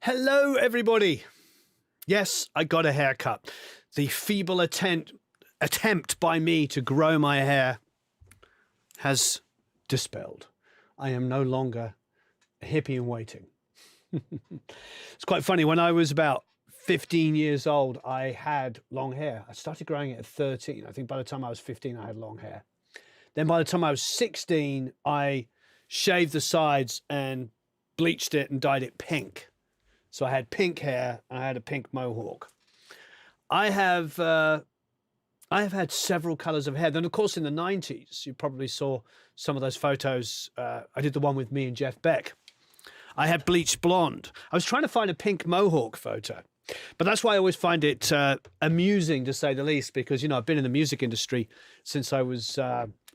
Hello, everybody. Yes, I got a haircut. The feeble attempt by me to grow my hair has dispelled. I am no longer a hippie in waiting. It's quite funny. When I was about 15 years old, I had long hair. I started growing it at 13. I think by the time I was 15, I had long hair. Then by the time I was 16, I shaved the sides and bleached it and dyed it pink. So I had pink hair and I had a pink mohawk. I have had several colors of hair. Then, of course, in the 90s, you probably saw some of those photos. I did the one with me and Jeff Beck. I had bleached blonde. I was trying to find a pink mohawk photo. But that's why I always find it amusing, to say the least, because, you know, I've been in the music industry since I was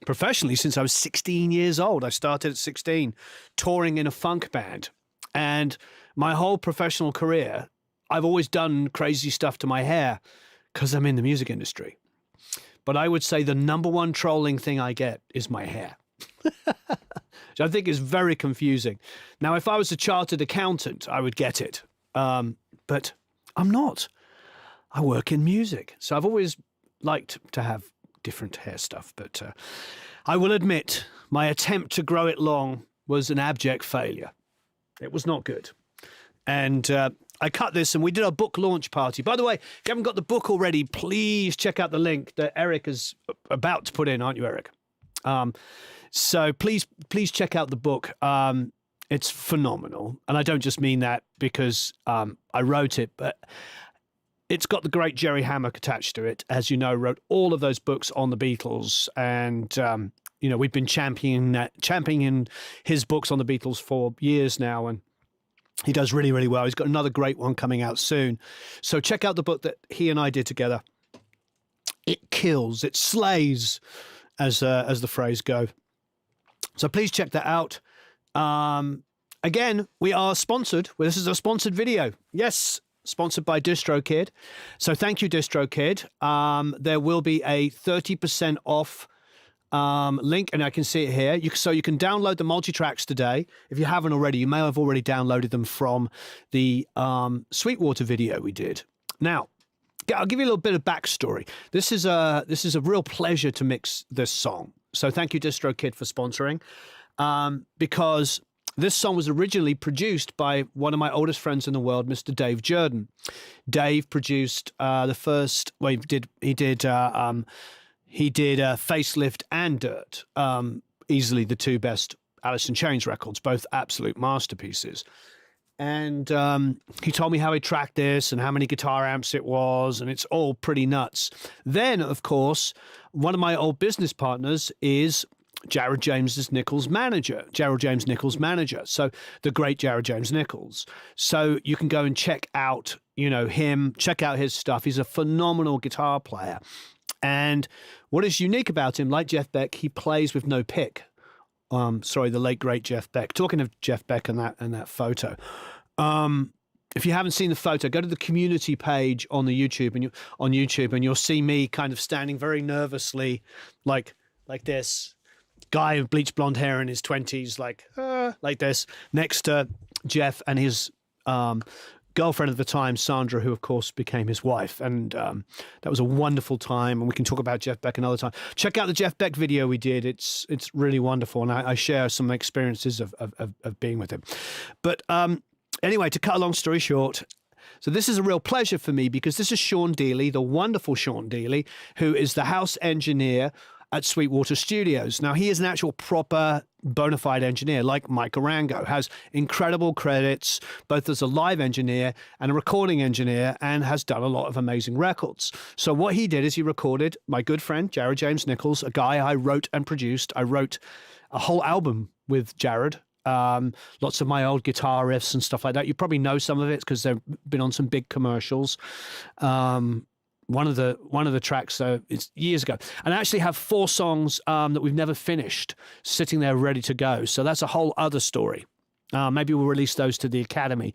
professionally, since I was 16 years old. I started at 16 touring in a funk band. And my whole professional career, I've always done crazy stuff to my hair because I'm in the music industry. But I would say the number one trolling thing I get is my hair, which I think is very confusing. Now, if I was a chartered accountant, I would get it. But I'm not. I work in music. So I've always liked to have different hair stuff. But I will admit my attempt to grow it long was an abject failure. It was not good. And I cut this and we did a book launch party. By the way, if you haven't got the book already, please check out the link that Eric is about to put in, aren't you, Eric? So please check out the book. It's phenomenal. And I don't just mean that because I wrote it, but it's got the great Jerry Hammack attached to it. As you know, wrote all of those books on the Beatles. And, you know, we've been championing his books on the Beatles for years now. And he does really, really well. He's got another great one coming out soon. So check out the book that he and I did together. It kills, it slays, as the phrase go. So please check that out. Again, we are sponsored. Well, this is a sponsored video. Yes, sponsored by DistroKid. So thank you, DistroKid. There will be a 30% off link, and I can see it here. So you can download the multi-tracks today. If you haven't already, you may have already downloaded them from the Sweetwater video we did. Now, I'll give you a little bit of backstory. This is a real pleasure to mix this song. So thank you, DistroKid, for sponsoring. Because this song was originally produced by one of my oldest friends in the world, Mr. Dave Jordan. Dave produced the first. Well, he did Facelift and Dirt, easily the two best Alice in Chains records, both absolute masterpieces. And he told me how he tracked this and how many guitar amps it was, and it's all pretty nuts. Then, of course, one of my old business partners is Jared James Nichols' manager. So the great Jared James Nichols. So you can go and check out, you know, him, check out his stuff. He's a phenomenal guitar player. And what is unique about him, like Jeff Beck, he plays with no pick. The late great Jeff Beck. Talking of Jeff Beck and that photo. If you haven't seen the photo, go to the community page on the YouTube and you'll see me kind of standing very nervously, like this. Guy with bleached blonde hair in his 20s, like this, next to Jeff and his girlfriend at the time, Sandra, who of course became his wife. And that was a wonderful time. And we can talk about Jeff Beck another time. Check out the Jeff Beck video we did. It's really wonderful. And I share some experiences of being with him. But anyway, to cut a long story short, so this is a real pleasure for me because this is Sean Dealey, the wonderful Sean Dealey, who is the house engineer at Sweetwater Studios. Now, he is an actual proper bona fide engineer, like Mike Arango, has incredible credits, both as a live engineer and a recording engineer, and has done a lot of amazing records. So what he did is he recorded my good friend, Jared James Nichols, a guy I wrote and produced. I wrote a whole album with Jared. Lots of my old guitar riffs and stuff like that. You probably know some of it because they've been on some big commercials. One of the tracks, it's years ago. And I actually have 4 songs that we've never finished sitting there ready to go. So that's a whole other story. Maybe we'll release those to the Academy.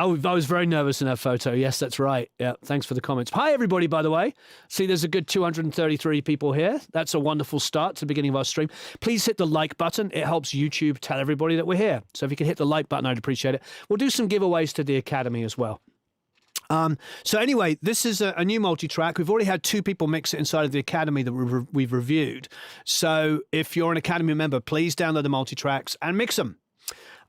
Oh, I was very nervous in that photo. Yes, that's right. Yeah, thanks for the comments. Hi, everybody, by the way. See, there's a good 233 people here. That's a wonderful start to the beginning of our stream. Please hit the like button. It helps YouTube tell everybody that we're here. So if you could hit the like button, I'd appreciate it. We'll do some giveaways to the Academy as well. So anyway, this is a new multi-track. We've already had 2 people mix it inside of the Academy that we've reviewed. So if you're an Academy member, please download the multi-tracks and mix them.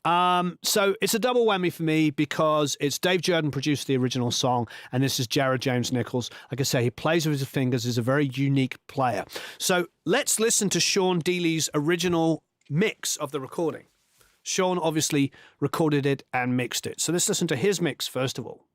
So it's a double whammy for me because it's Dave Jordan produced the original song, and this is Jared James Nichols. Like I say, he plays with his fingers, is a very unique player. So let's listen to Sean Dealey's original mix of the recording. Sean obviously recorded it and mixed it. So let's listen to his mix first of all.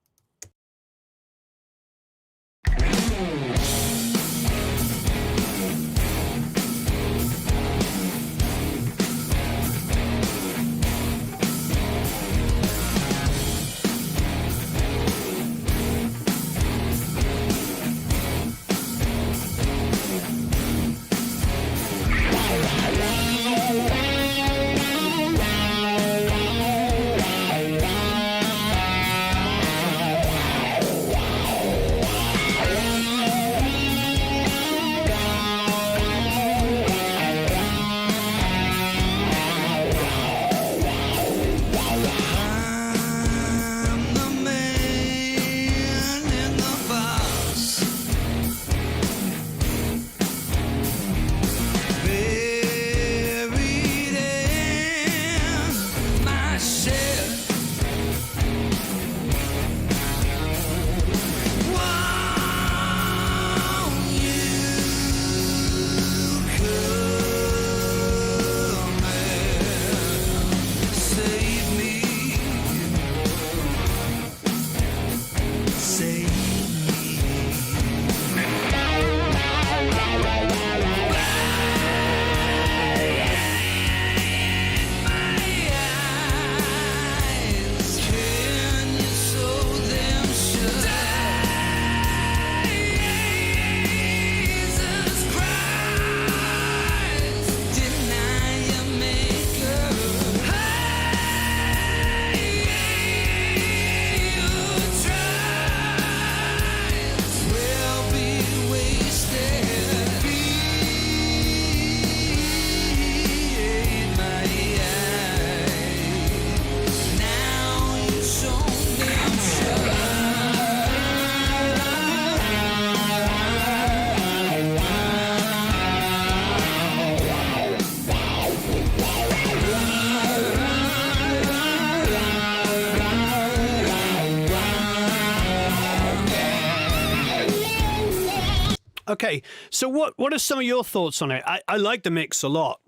Okay, so what are some of your thoughts on it? I like the mix a lot.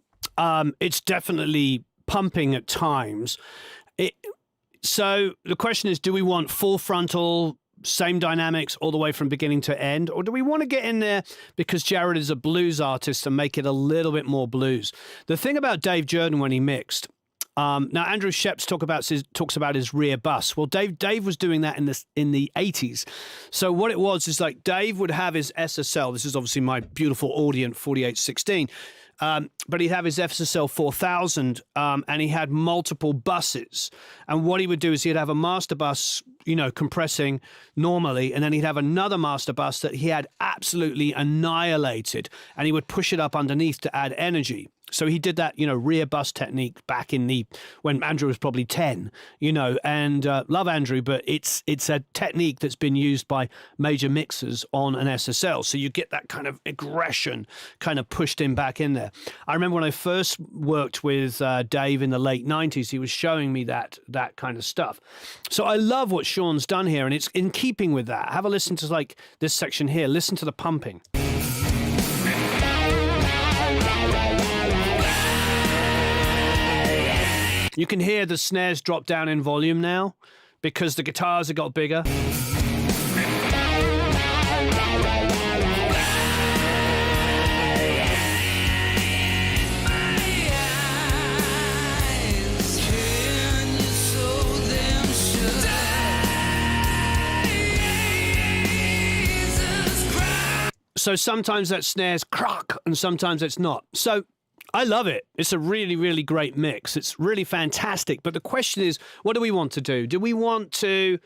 It's definitely pumping at times. So the question is, do we want full frontal, same dynamics all the way from beginning to end? Or do we want to get in there because Jared is a blues artist and make it a little bit more blues? The thing about Dave Jordan when he mixed, now Andrew Sheps talks about his rear bus. Well, Dave was doing that in the 80s. So what it was is like Dave would have his SSL. This is obviously my beautiful Audient 4816. But he'd have his SSL 4000 and he had multiple buses. And what he would do is he'd have a master bus, compressing normally, and then he'd have another master bus that he had absolutely annihilated, and he would push it up underneath to add energy. So he did that, rear bus technique back when Andrew was probably 10, and love Andrew, but it's a technique that's been used by major mixers on an SSL. So you get that kind of aggression kind of pushed in back in there. I remember when I first worked with Dave in the late 90s, he was showing me that kind of stuff. So I love what Sean's done here, and it's in keeping with that. Have a listen to like this section here. Listen to the pumping. You can hear the snares drop down in volume now because the guitars have got bigger. So sometimes that snare's crock and sometimes it's not. So I love it. It's a really, really great mix. It's really fantastic. But the question is, what do we want to do? Do we want to,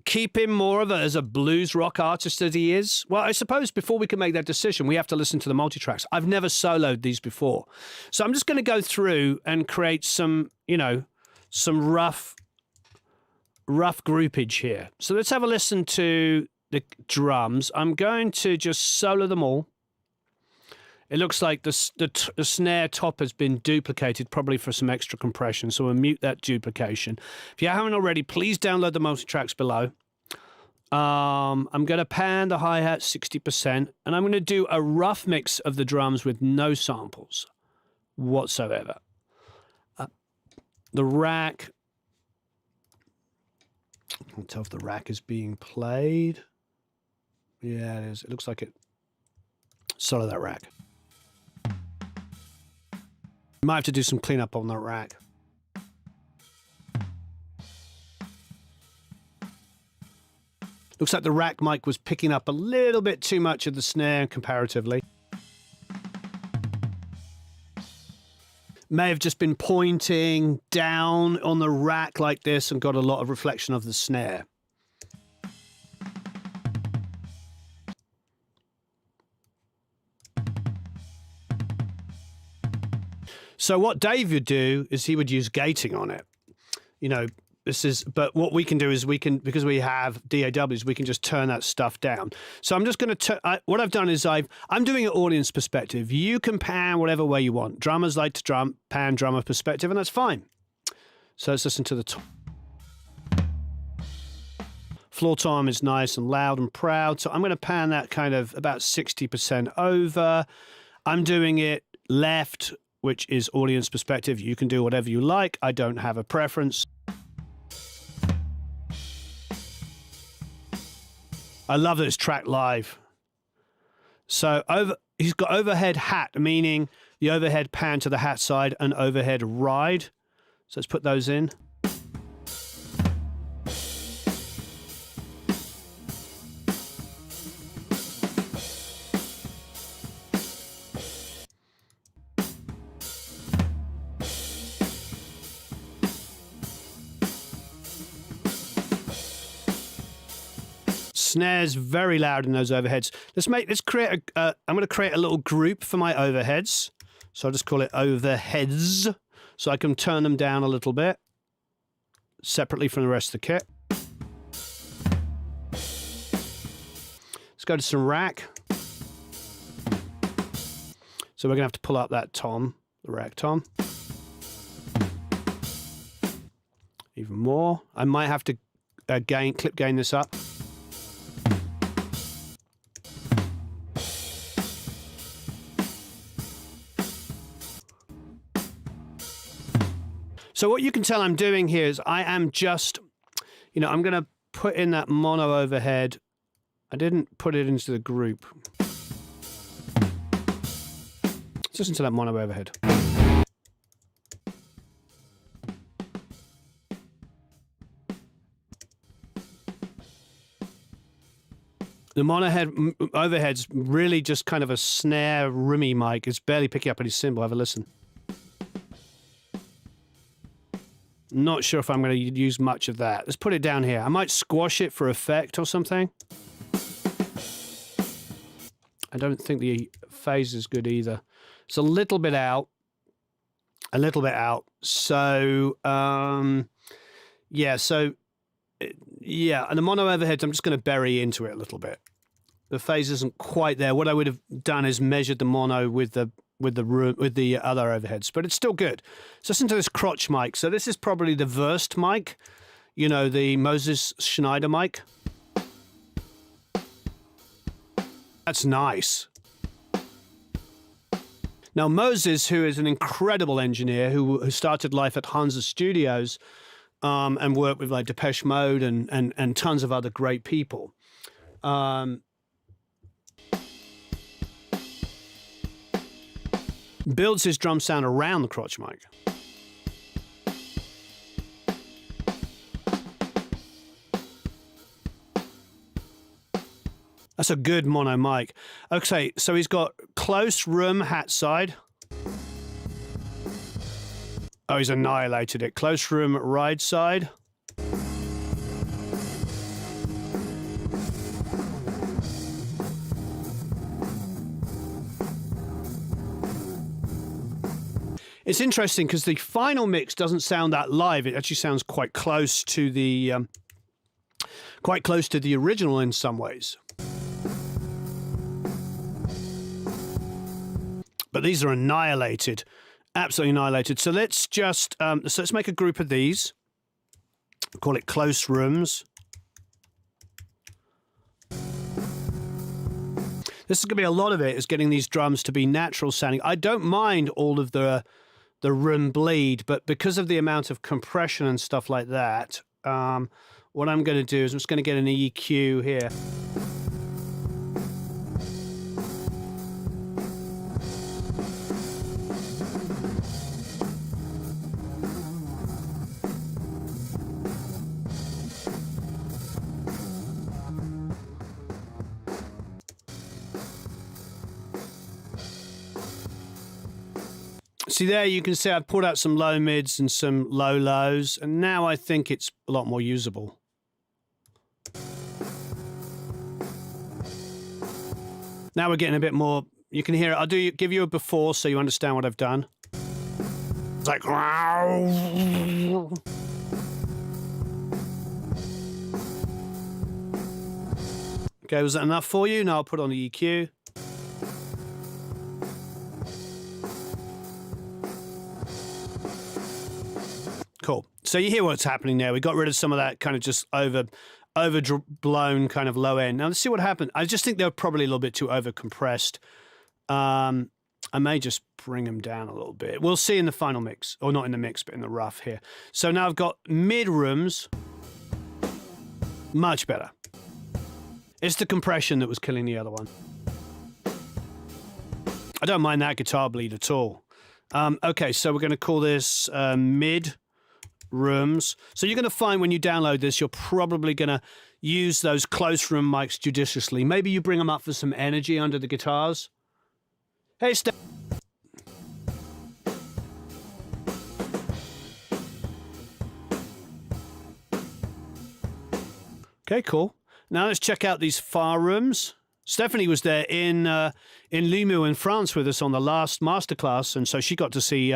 keep him more of as a blues rock artist as he is? Well, I suppose before we can make that decision, we have to listen to the multi-tracks. I've never soloed these before. So I'm just going to go through and create some, some rough groupage here. So let's have a listen to the drums. I'm going to just solo them all. It looks like the snare top has been duplicated, probably for some extra compression, so we'll mute that duplication. If you haven't already, please download the multi-tracks below. I'm going to pan the hi-hat 60%, and I'm going to do a rough mix of the drums with no samples whatsoever. The rack, I can't tell if the rack is being played. Yeah, it is. It looks like it. Solo that rack. Might have to do some cleanup on that rack. Looks like the rack mic was picking up a little bit too much of the snare comparatively. May have just been pointing down on the rack like this and got a lot of reflection of the snare. So what Dave would do is he would use gating on it. But what we can do is because we have DAWs, we can just turn that stuff down. So I'm just going to, what I've done is I'm doing an audience perspective. You can pan whatever way you want. Drummers like to pan drummer perspective, and that's fine. So let's listen to the top. Floor tom is nice and loud and proud. So I'm going to pan that kind of about 60% over. I'm doing it left, which is audience perspective. You can do whatever you like. I don't have a preference. I love that it's tracked live. So he's got overhead hat, meaning the overhead pan to the hat side and overhead ride. So let's put those in. Snares very loud in those overheads. Let's create I'm going to create a little group for my overheads. So I'll just call it overheads. So I can turn them down a little bit separately from the rest of the kit. Let's go to some rack. So we're going to have to pull up that tom, the rack tom. Even more. I might have to clip gain this up. So what you can tell I'm doing here is I am just, I'm going to put in that mono overhead. I didn't put it into the group. Let's listen to that mono overhead. The mono overhead's really just kind of a snare roomy mic. It's barely picking up any cymbal. Have a listen. Not sure if I'm going to use much of that. Let's put it down here. I might squash it for effect or something. I don't think the phase is good either. It's a little bit out. A little bit out. So, yeah. So, yeah. And the mono overheads, I'm just going to bury into it a little bit. The phase isn't quite there. What I would have done is measured the mono with the other overheads, but it's still good. So listen to this crotch mic. So this is probably the Verst mic, the Moses Schneider mic. That's nice. Now Moses, who is an incredible engineer, who started life at Hansa Studios and worked with like Depeche Mode and tons of other great people. Builds his drum sound around the crotch mic. That's a good mono mic. Okay, so he's got close room hat side. Oh, he's annihilated it. Close room, right side. It's interesting because the final mix doesn't sound that live. It actually sounds quite close to the original in some ways. But these are annihilated, absolutely annihilated. So let's just let's make a group of these. Call it close rooms. This is going to be a lot of it, is getting these drums to be natural sounding. I don't mind all of the room bleed, but because of the amount of compression and stuff like that, what I'm going to do is I'm just going to get an EQ here. See there, you can see I've pulled out some low mids and some low lows, and now I think it's a lot more usable. Now we're getting a bit more, you can hear it. I'll give you a before so you understand what I've done. It's like, okay, was that enough for you? Now I'll put on the EQ. Cool. So you hear what's happening there. We got rid of some of that kind of just overblown kind of low end. Now let's see what happened. I just think they were probably a little bit too over compressed. I may just bring them down a little bit. We'll see in the final mix, or not in the mix, but in the rough here. So now I've got mid rooms. Much better. It's the compression that was killing the other one. I don't mind that guitar bleed at all. Okay, so we're going to call this mid rooms. So you're going to find when you download this, you're probably going to use those close room mics judiciously. Maybe you bring them up for some energy under the guitars. Hey, Steph. Okay, cool. Now let's check out these far rooms. Stephanie was there in Limoux in France with us on the last masterclass, and so she got to see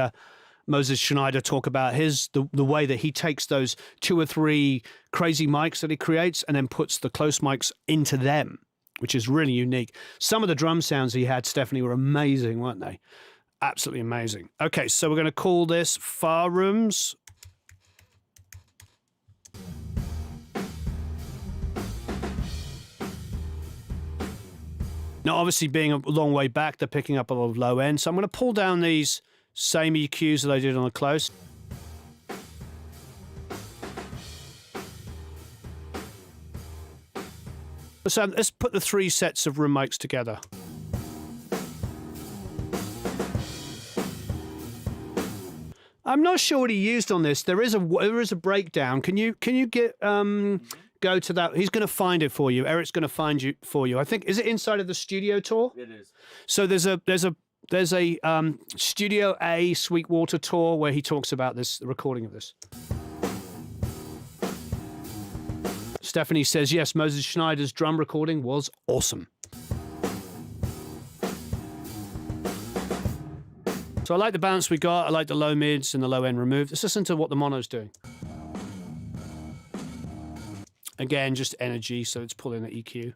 Moses Schneider talk about the way that he takes those 2 or 3 crazy mics that he creates and then puts the close mics into them, which is really unique. Some of the drum sounds he had, Stephanie, were amazing, weren't they? Absolutely amazing. Okay, so we're going to call this Far Rooms. Now, obviously, being a long way back, they're picking up a lot of low end. So I'm going to pull down these same EQs that I did on the close. So let's put the 3 sets of room mics together. I'm not sure what he used on this. There is a breakdown. Can you get go to that? He's going to find it for you. Eric's going to find you for you. I think, is it inside of the studio tour? It is. So there's a Studio A Sweetwater tour where he talks about this, the recording of this. Stephanie says, yes, Moses Schneider's drum recording was awesome. So I like the balance we got. I like the low mids and the low end removed. Let's listen to what the mono's doing. Again, just energy, so it's pulling the EQ.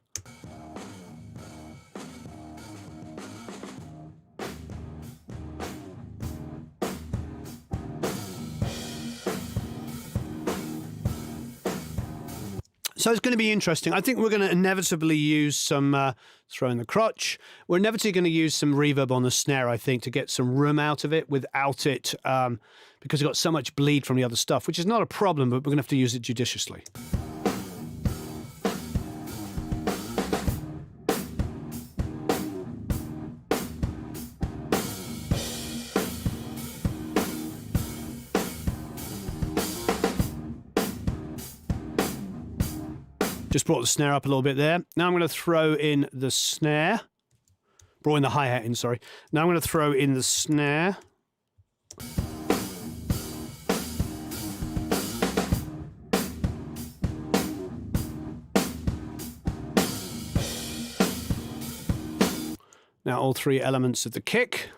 So it's going to be interesting. I think we're going to inevitably use some throw in the crotch. We're inevitably going to use some reverb on the snare, I think, to get some room out of it without it, because we've got so much bleed from the other stuff, which is not a problem, but we're going to have to use it judiciously. Just brought the snare up a little bit there. Now I'm going to throw in the snare. Brought in the hi-hat in, sorry. Now I'm going to throw in the snare. Now all three elements of the kick.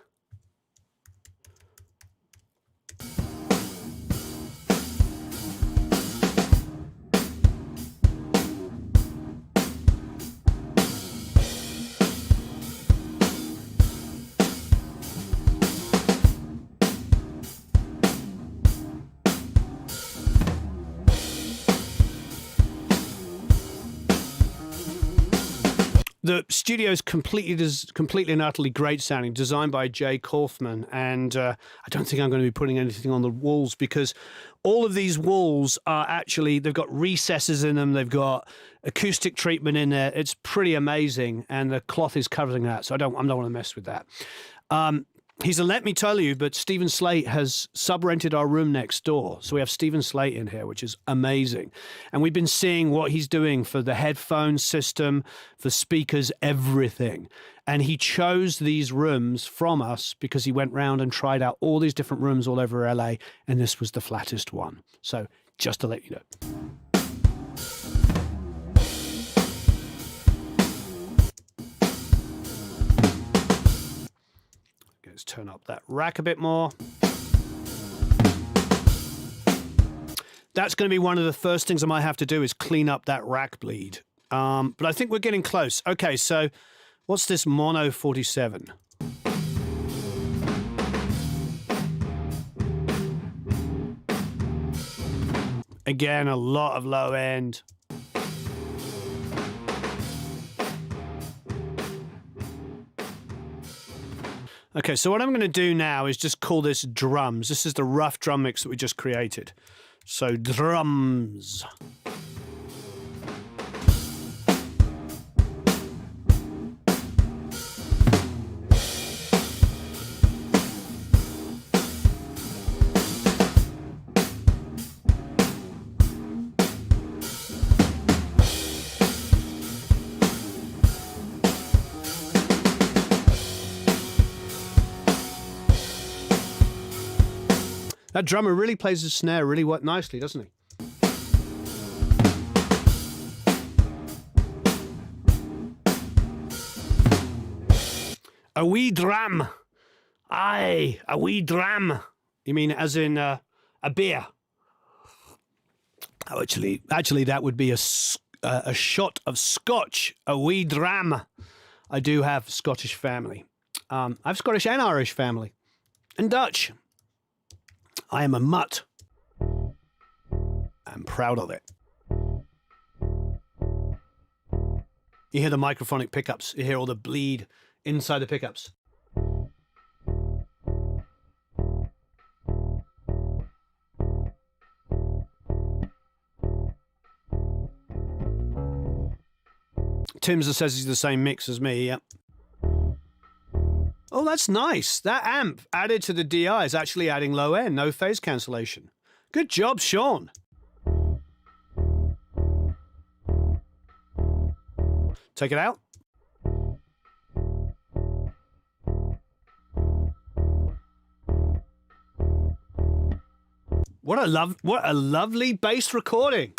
The studio is completely and utterly great sounding, designed by Jay Kaufman, and I don't think I'm going to be putting anything on the walls because all of these walls are actually, they've got recesses in them, they've got acoustic treatment in there. It's pretty amazing, and the cloth is covering that, so I don't want to mess with that. He's a let me tell you, but Stephen Slate has sub-rented our room next door. So we have Stephen Slate in here, which is amazing. And we've been seeing what he's doing for the headphone system, for speakers, everything. And he chose these rooms from us because he went round and tried out all these different rooms all over LA, and this was the flattest one. So just to let you know. Let's turn up that rack a bit more. That's going to be one of the first things I might have to do is clean up that rack bleed. But I think we're getting close. Okay, so what's this Mono 47? Again, a lot of low end. Okay, so what I'm going to do now is just call this drums. This is the rough drum mix that we just created. So drums. That drummer really plays the snare really nicely, doesn't he? A wee dram. Aye, a wee dram. You mean as in a beer? Oh, actually, that would be a shot of scotch. A wee dram. I do have Scottish family. I have Scottish and Irish family. And Dutch. I am a mutt. I'm proud of it. You hear the microphonic pickups. You hear all the bleed inside the pickups. Tim's says he's the same mix as me, yep. Oh, that's nice. That amp added to the DI is actually adding low end, no phase cancellation. Good job, Sean. Take it out. What a lovely bass recording.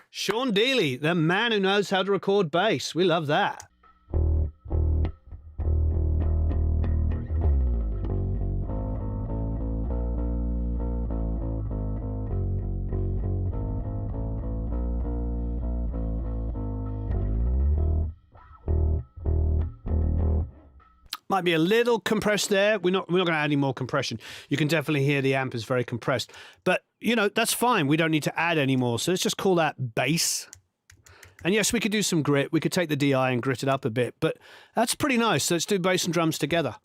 Sean Dealey, the man who knows how to record bass. We love that. Might be a little compressed there. We're not going to add any more compression. You can definitely hear the amp is very compressed. But, you know, that's fine. We don't need to add any more. So let's just call that bass. And yes, we could do some grit. We could take the DI and grit it up a bit. But that's pretty nice. So let's do bass and drums together.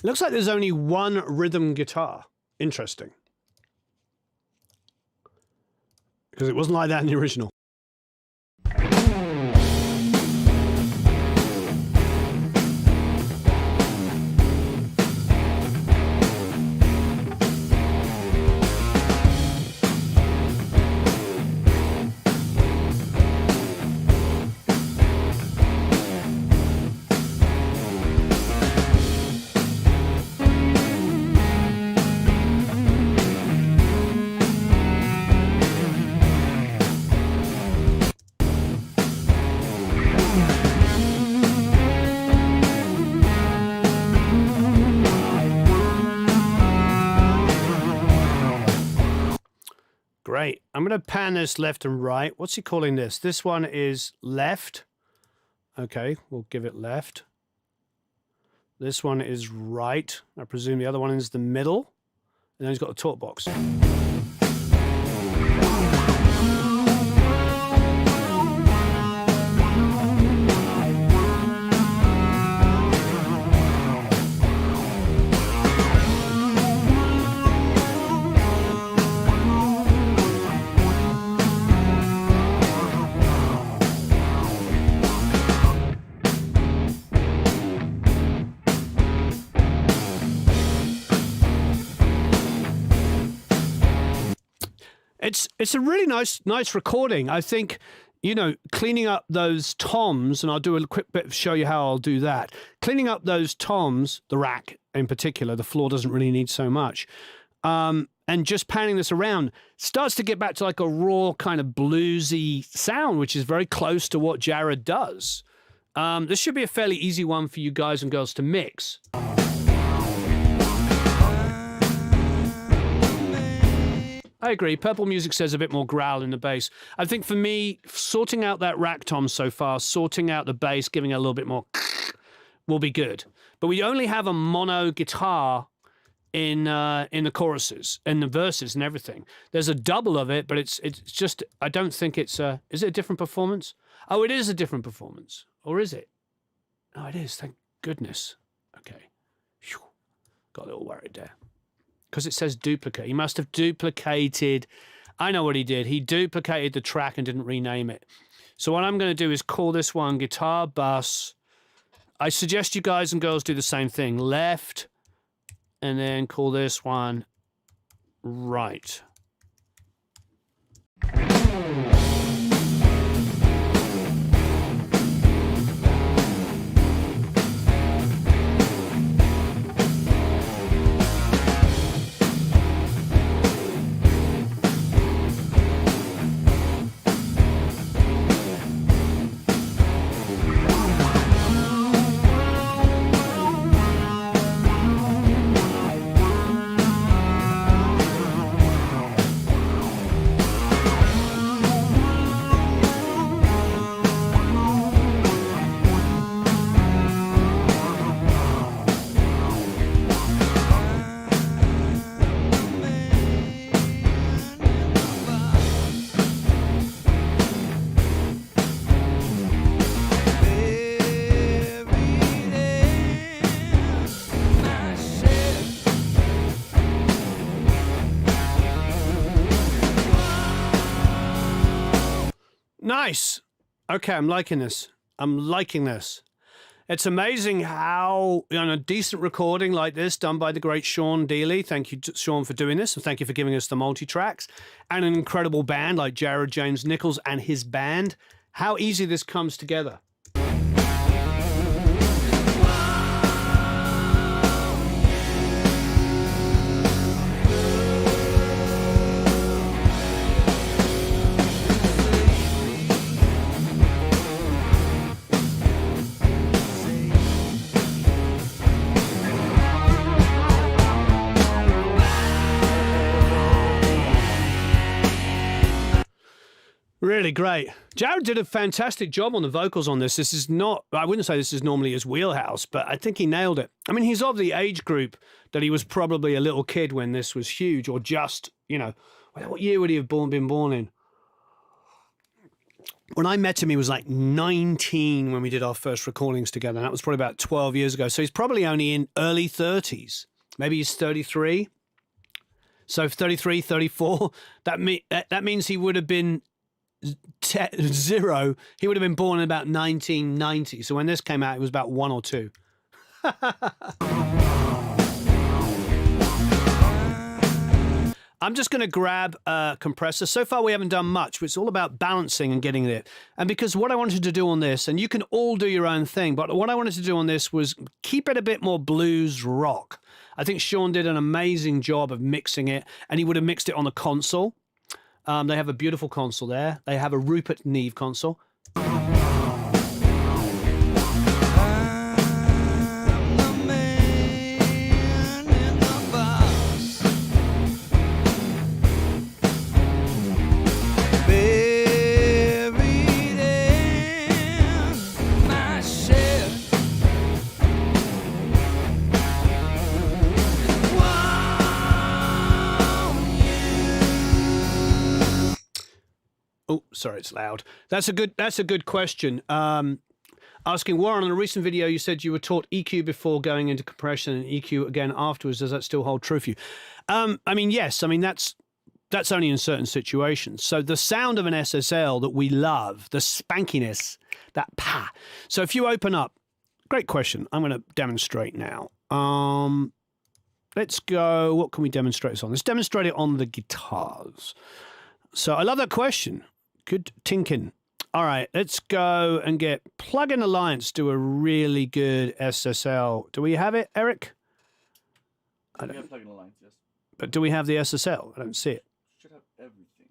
Looks like there's only one rhythm guitar. Interesting. Because it wasn't like that in the original. Great. I'm going to pan this left and right. What's he calling this? This one is left. Okay, we'll give it left. This one is right. I presume the other one is the middle. And then he's got a talk box. It's a really nice recording. I think, you know, cleaning up those toms, and I'll do a quick bit, show you how I'll do that. Cleaning up those toms, the rack in particular, the floor doesn't really need so much. And just panning this around starts to get back to like a raw kind of bluesy sound, which is very close to what Jared does. This should be a fairly easy one for you guys and girls to mix. I agree. Purple Music says a bit more growl in the bass. I think for me, sorting out that rack tom so far, sorting out the bass, giving it a little bit more will be good. But we only have a mono guitar in the choruses and the verses and everything. There's a double of it, but it's just, I don't think it's is it a different performance? Oh, it is a different performance. Or is it? Oh, it is. Thank goodness. Okay. Whew. Got a little worried there. Because it says duplicate. He must have duplicated. I know what he did. He duplicated the track and didn't rename it. So what I'm going to do is call this one guitar bass. I suggest you guys and girls do the same thing. Left, and then call this one right. Nice. Okay, I'm liking this. I'm liking this. It's amazing how, on a decent recording like this done by the great Sean Dealey, thank you, Sean, for doing this, and thank you for giving us the multi-tracks, and an incredible band like Jared James Nichols and his band, how easy this comes together. Really great. Jared did a fantastic job on the vocals on this. This is not, I wouldn't say this is normally his wheelhouse, but I think he nailed it. I mean, he's of the age group that he was probably a little kid when this was huge, or just, you know, what year would he have been born in? When I met him, he was like 19 when we did our first recordings together. And that was probably about 12 years ago. So he's probably only in early 30s. Maybe he's 33. So 33, 34. That means he would have been zero. He would have been born in about 1990. So when this came out, it was about 1 or 2. I'm just going to grab a compressor. So far, we haven't done much. It's all about balancing and getting it. And because what I wanted to do on this, and you can all do your own thing, but what I wanted to do on this was keep it a bit more blues rock. I think Sean did an amazing job of mixing it, and he would have mixed it on the console. They have a beautiful console there. They have a Rupert Neve console. Oh, sorry, it's loud. That's a good question. Asking Warren, on a recent video, you said you were taught EQ before going into compression and EQ again afterwards. Does that still hold true for you? I mean, yes. I mean, that's only in certain situations. So the sound of an SSL that we love, the spankiness, that pa. So if you open up, great question. I'm going to demonstrate now. Let's go. What can we demonstrate this on? Let's demonstrate it on the guitars. So I love that question. Good tinkin. All right, let's go and get Plugin Alliance. Do a really good SSL. Do we have it, Eric? We have Plugin Alliance, yes. But do we have the SSL? I don't see it. Should have everything.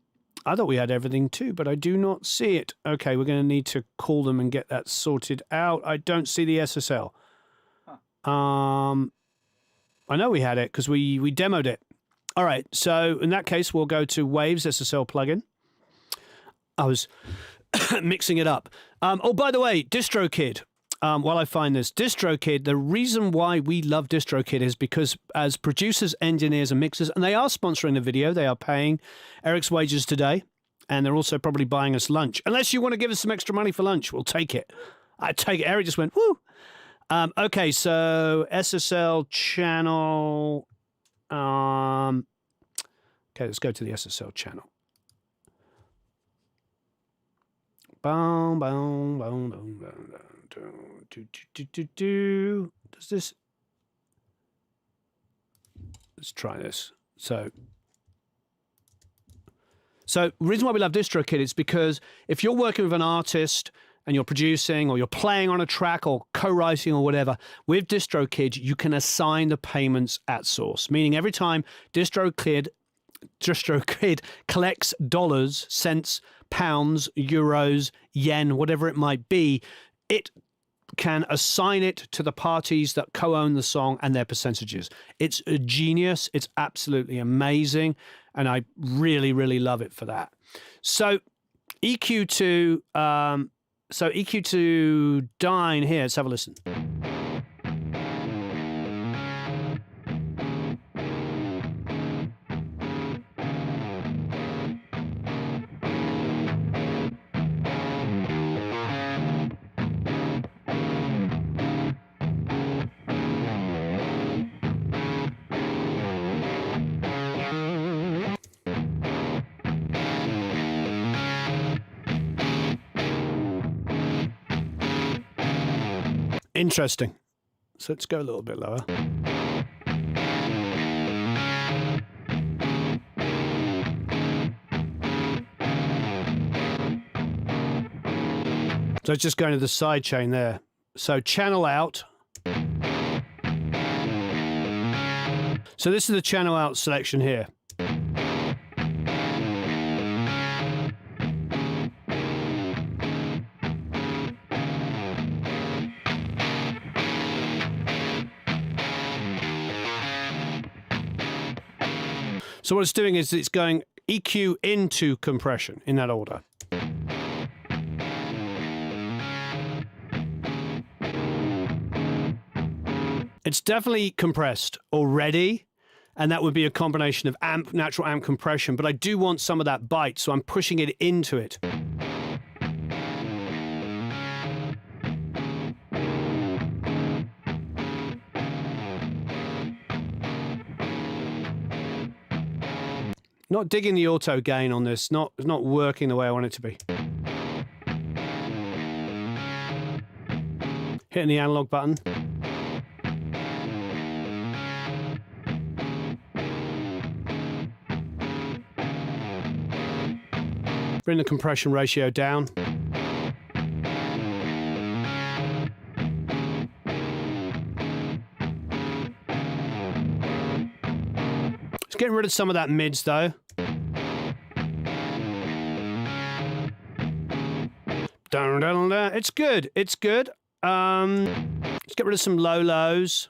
I thought we had everything too, but I do not see it. Okay, we're going to need to call them and get that sorted out. I don't see the SSL. Huh. I know we had it because we demoed it. All right, so in that case, we'll go to Waves SSL plugin. I was mixing it up. Oh, by the way, DistroKid. While I find this, DistroKid, the reason why we love DistroKid is because as producers, engineers, and mixers, and they are sponsoring the video, they are paying Eric's wages today, and they're also probably buying us lunch. Unless you want to give us some extra money for lunch, we'll take it. I take it. Eric just went, woo. Okay, so SSL channel. Okay, let's go to the SSL channel. Boom, boom, boom, boom, boom, boom. Does this? Let's try this. So the reason why we love DistroKid is because if you're working with an artist and you're producing or you're playing on a track or co-writing or whatever, with DistroKid, you can assign the payments at source, meaning every time DistroKid collects dollars, cents, pounds, euros, yen, whatever it might be, it can assign it to the parties that co-own the song and their percentages. It's a genius. It's absolutely amazing. And I really, really love it for that. So EQ2, EQ2 Dine here. Let's have a listen. Interesting. So let's go a little bit lower. So it's just going to the side chain there. So channel out. So this is the channel out selection here. So what it's doing is it's going EQ into compression in that order. It's definitely compressed already, and that would be a combination of natural amp compression, but I do want some of that bite, so I'm pushing it into it. Not digging the auto gain on this, it's not working the way I want it to be. Hitting the analog button. Bring the compression ratio down. It's getting rid of some of that mids though. It's good. It's good. Let's get rid of some low lows.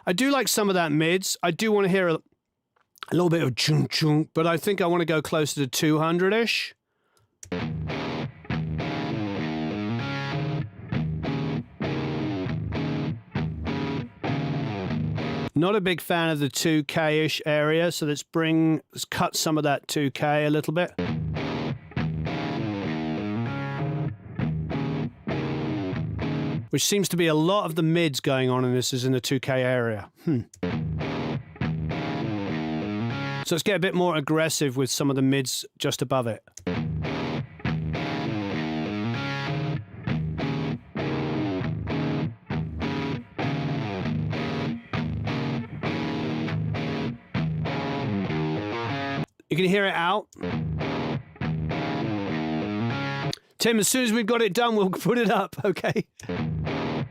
I do like some of that mids. I do want to hear a little bit of chunk chunk, but I think I want to go closer to 200-ish. Not a big fan of the 2K-ish area, so let's cut some of that 2K a little bit. Which seems to be a lot of the mids going on in this is in the 2K area. So let's get a bit more aggressive with some of the mids just above it. You can hear it out. Tim, as soon as we've got it done, we'll put it up, okay?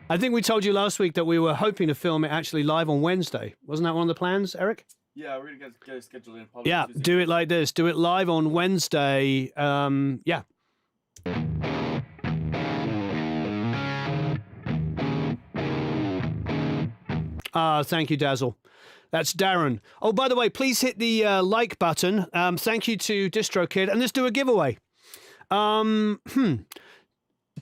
I think we told you last week that we were hoping to film it actually live on Wednesday. Wasn't that one of the plans, Eric? Yeah, we're going to get it scheduled in. Yeah, do it like this. Do it live on Wednesday. Yeah. Thank you, Dazzle. That's Darren. Oh, by the way, please hit the like button. Thank you to DistroKid. And let's do a giveaway. Do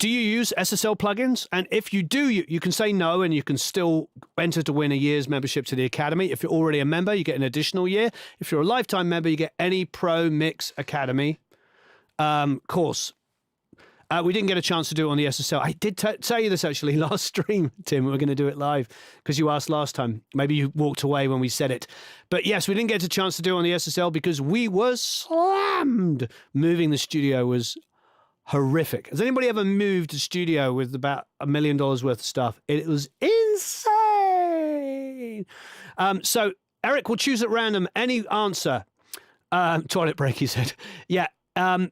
you use SSL plugins? And if you do, you can say no, and you can still enter to win a year's membership to the Academy. If you're already a member, you get an additional year. If you're a lifetime member, you get any Pro Mix Academy course. We didn't get a chance to do it on the SSL. I did tell you this actually last stream, Tim. We're going to do it live because you asked last time. Maybe you walked away when we said it. But yes, we didn't get a chance to do it on the SSL because we were slammed. Moving the studio was horrific. Has anybody ever moved a studio with about $1 million worth of stuff? It was insane. So Eric will choose at random any answer. Toilet break, he said. Yeah.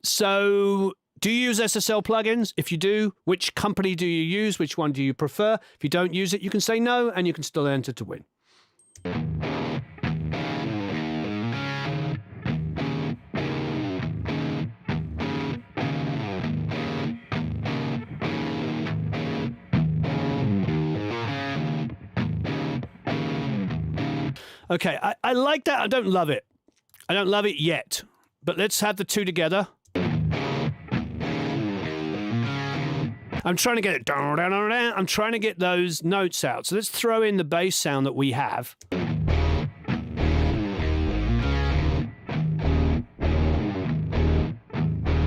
So do you use SSL plugins? If you do, which company do you use? Which one do you prefer? If you don't use it, you can say no, and you can still enter to win. Okay, I like that. I don't love it. I don't love it yet. But let's have the two together. I'm trying to get it down, down, down, down. I'm trying to get those notes out. So let's throw in the bass sound that we have. So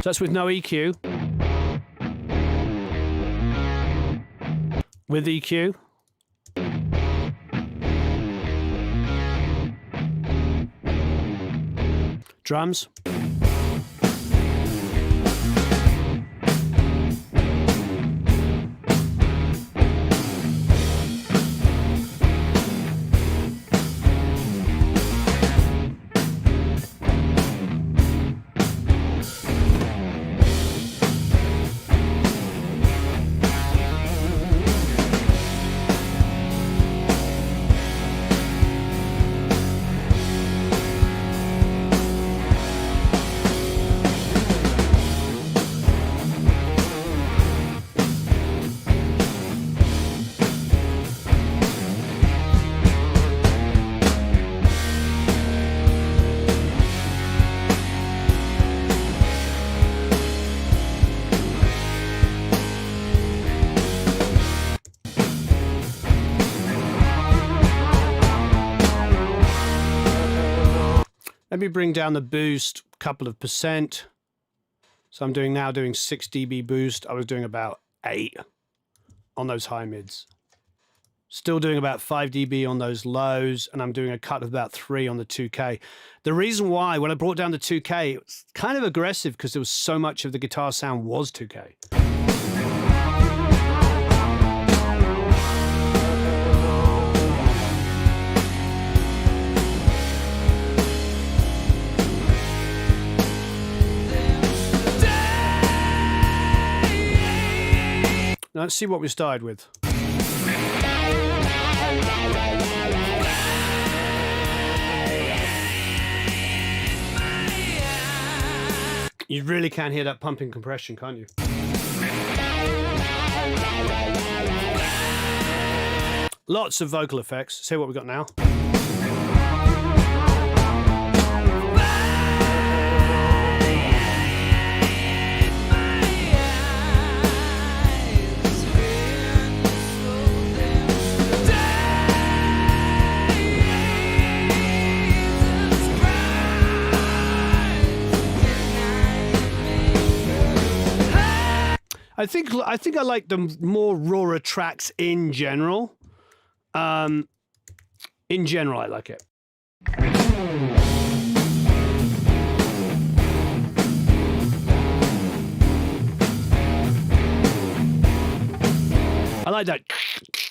that's with no EQ. With EQ. Drums. Let me bring down the boost a couple of percent. So I'm now doing 6 dB boost. I was doing about 8 on those high mids. Still doing about 5 dB on those lows, and I'm doing a cut of about 3 on the 2K. The reason why, when I brought down the 2K, it was kind of aggressive because there was so much of the guitar sound was 2K. Now let's see what we started with. You really can hear that pumping compression, can't you? Lots of vocal effects. See what we've got now. I think I like the more rawer tracks in general. In general, I like it. I like that.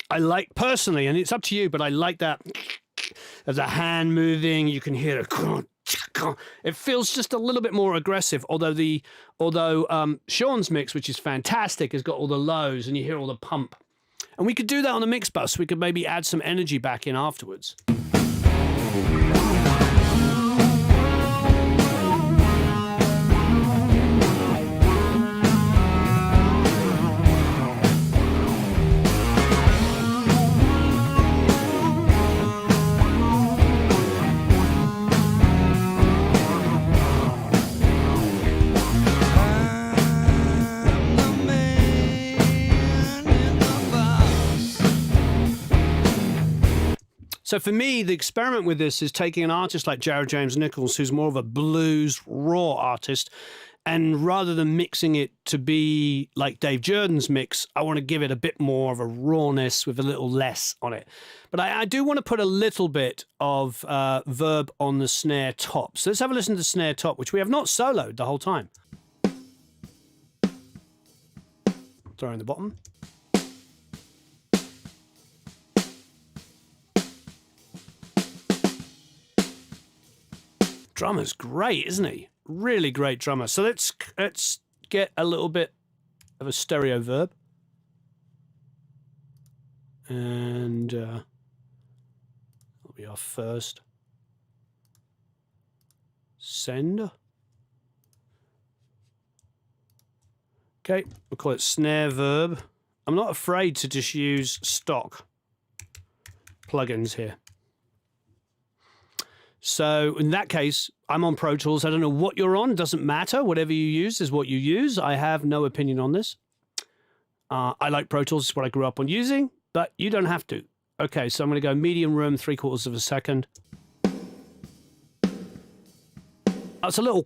I like personally, and it's up to you, but I like that. There's a hand moving. You can hear it. It feels just a little bit more aggressive. Although Sean's mix, which is fantastic, has got all the lows, and you hear all the pump. And we could do that on the mix bus. We could maybe add some energy back in afterwards. So for me, the experiment with this is taking an artist like Jared James Nichols, who's more of a blues raw artist, and rather than mixing it to be like Dave Jordan's mix, I want to give it a bit more of a rawness with a little less on it. But I do want to put a little bit of verb on the snare top. So let's have a listen to the snare top, which we have not soloed the whole time. Throw in the bottom. Drummer's great, isn't he? Really great drummer. So let's get a little bit of a stereo verb. And that'll be our first. Send. Okay, we'll call it snare verb. I'm not afraid to just use stock plugins here. So in that case, I'm on Pro Tools. I don't know what you're on. It doesn't matter. Whatever you use is what you use. I have no opinion on this. I like Pro Tools. It's what I grew up on using, but you don't have to. Okay, so I'm going to go medium room, 3/4 of a second. It's a little,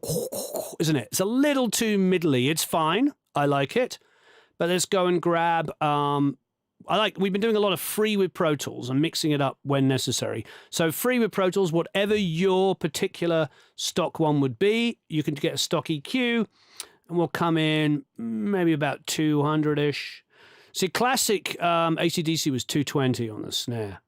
isn't it? It's a little too middly. It's fine. I like it. But let's go and grab... we've been doing a lot of free with Pro Tools and mixing it up when necessary. So free with Pro Tools, whatever your particular stock one would be, you can get a stock EQ, and we'll come in maybe about 200-ish. See, classic AC/DC was 220 on the snare.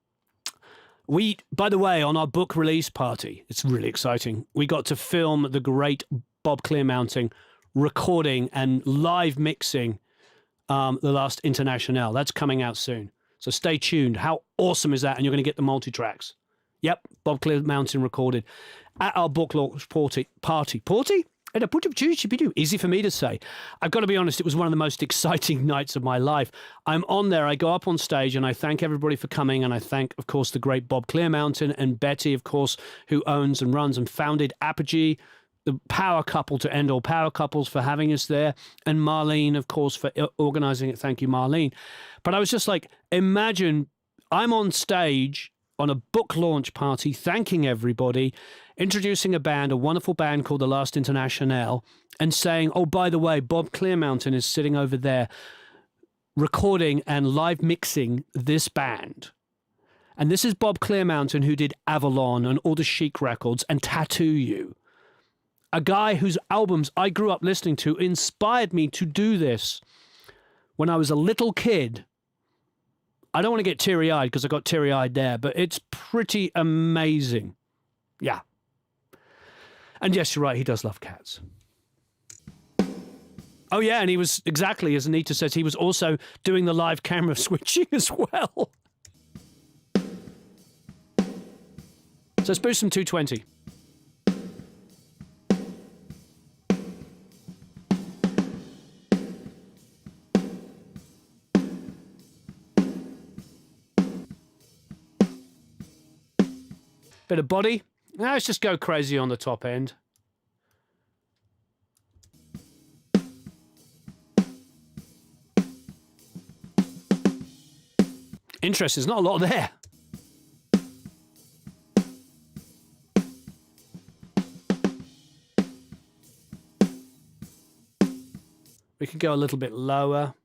By the way, on our book release party, it's really exciting. We got to film the great Bob Clearmounting recording and live mixing the last Internationale. That's coming out soon. So stay tuned. How awesome is that? And you're going to get the multi-tracks. Yep, Bob Clearmountain recorded at our book launch party. Party? Easy for me to say. I've got to be honest, it was one of the most exciting nights of my life. I'm on there, I go up on stage, and I thank everybody for coming, and I thank, of course, the great Bob Clearmountain and Betty, of course, who owns and runs and founded Apogee, the power couple to end all power couples, for having us there, and Marlene, of course, for organizing it. Thank you, Marlene. But I was just like, imagine I'm on stage on a book launch party, thanking everybody, introducing a band, a wonderful band called The Last Internationale, and saying, oh, by the way, Bob Clearmountain is sitting over there recording and live mixing this band. And this is Bob Clearmountain, who did Avalon and all the Chic records and Tattoo You. A guy whose albums I grew up listening to inspired me to do this when I was a little kid. I don't want to get teary-eyed because I got teary-eyed there, but it's pretty amazing. Yeah. And yes, you're right, he does love cats. Oh yeah, and he was, exactly as Anita says, he was also doing the live camera switching as well. So let's boost some 220. Bit of body. Now let's just go crazy on the top end. Interest, there's not a lot there. We could go a little bit lower.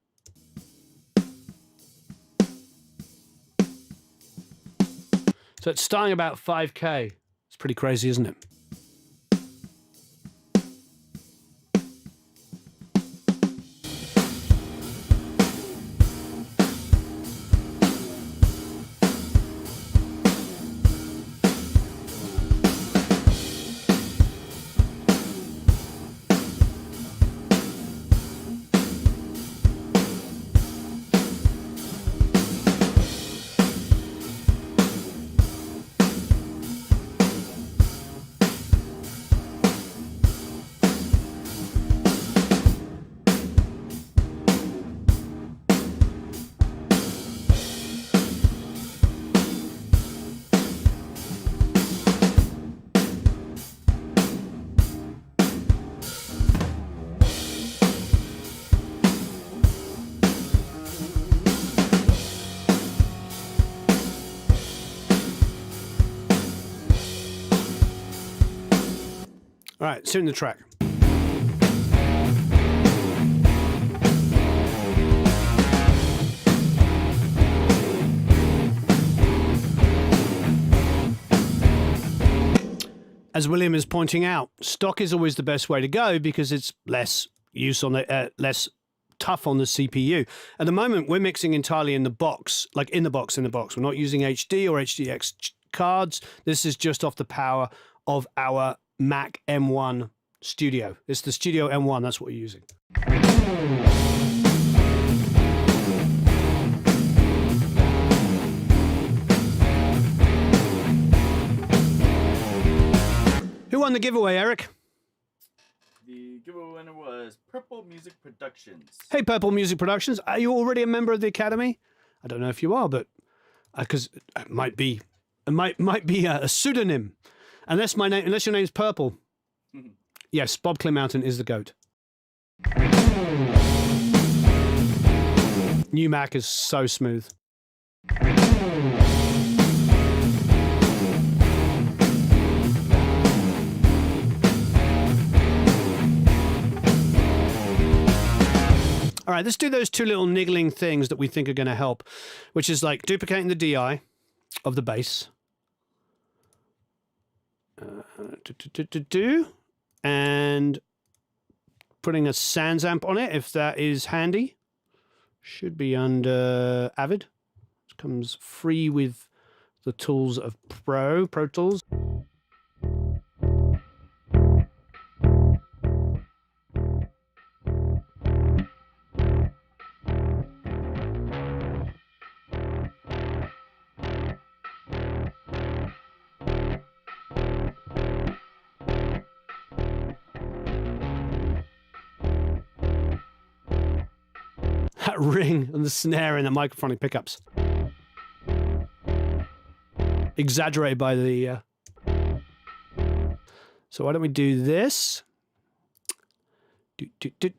So it's starting about 5K. It's pretty crazy, isn't it? All right, soon the track. As William is pointing out, stock is always the best way to go because it's less use on the less tough on the CPU. At the moment, we're mixing entirely in the box, like in the box. We're not using HD or HDX cards. This is just off the power of our Mac M1 Studio. It's the Studio M1. That's what we're using. Who won the giveaway, Eric? The giveaway winner was Purple Music Productions. Hey, Purple Music Productions. Are you already a member of the Academy? I don't know if you are, but because it might be a pseudonym. Unless your name's Purple. Yes, Bob Clearmountain is the GOAT. New Mac is so smooth. All right, let's do those two little niggling things that we think are going to help, which is like duplicating the DI of the bass. And putting a Sans amp on it, if that is handy. Should be under Avid. It comes free with the tools of Pro Tools. That ring and the snare and the microphonic pickups. Exaggerated by the... So why don't we do this?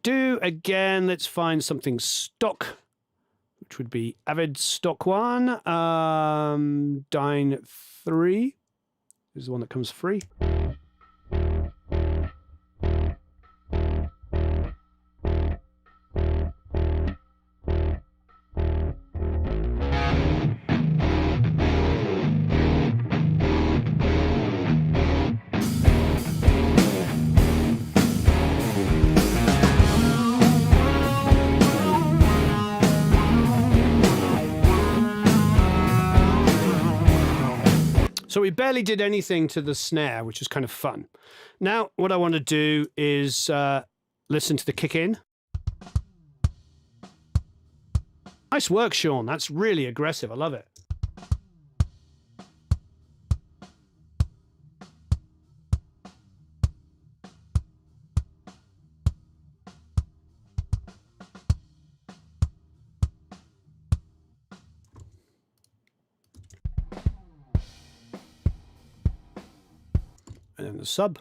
Again, let's find something stock, which would be Avid stock one. Dyne 3 is the one that comes free. So we barely did anything to the snare, which is kind of fun. Now, what I want to do is listen to the kick in. Nice work, Sean. That's really aggressive. I love it. And then the sub.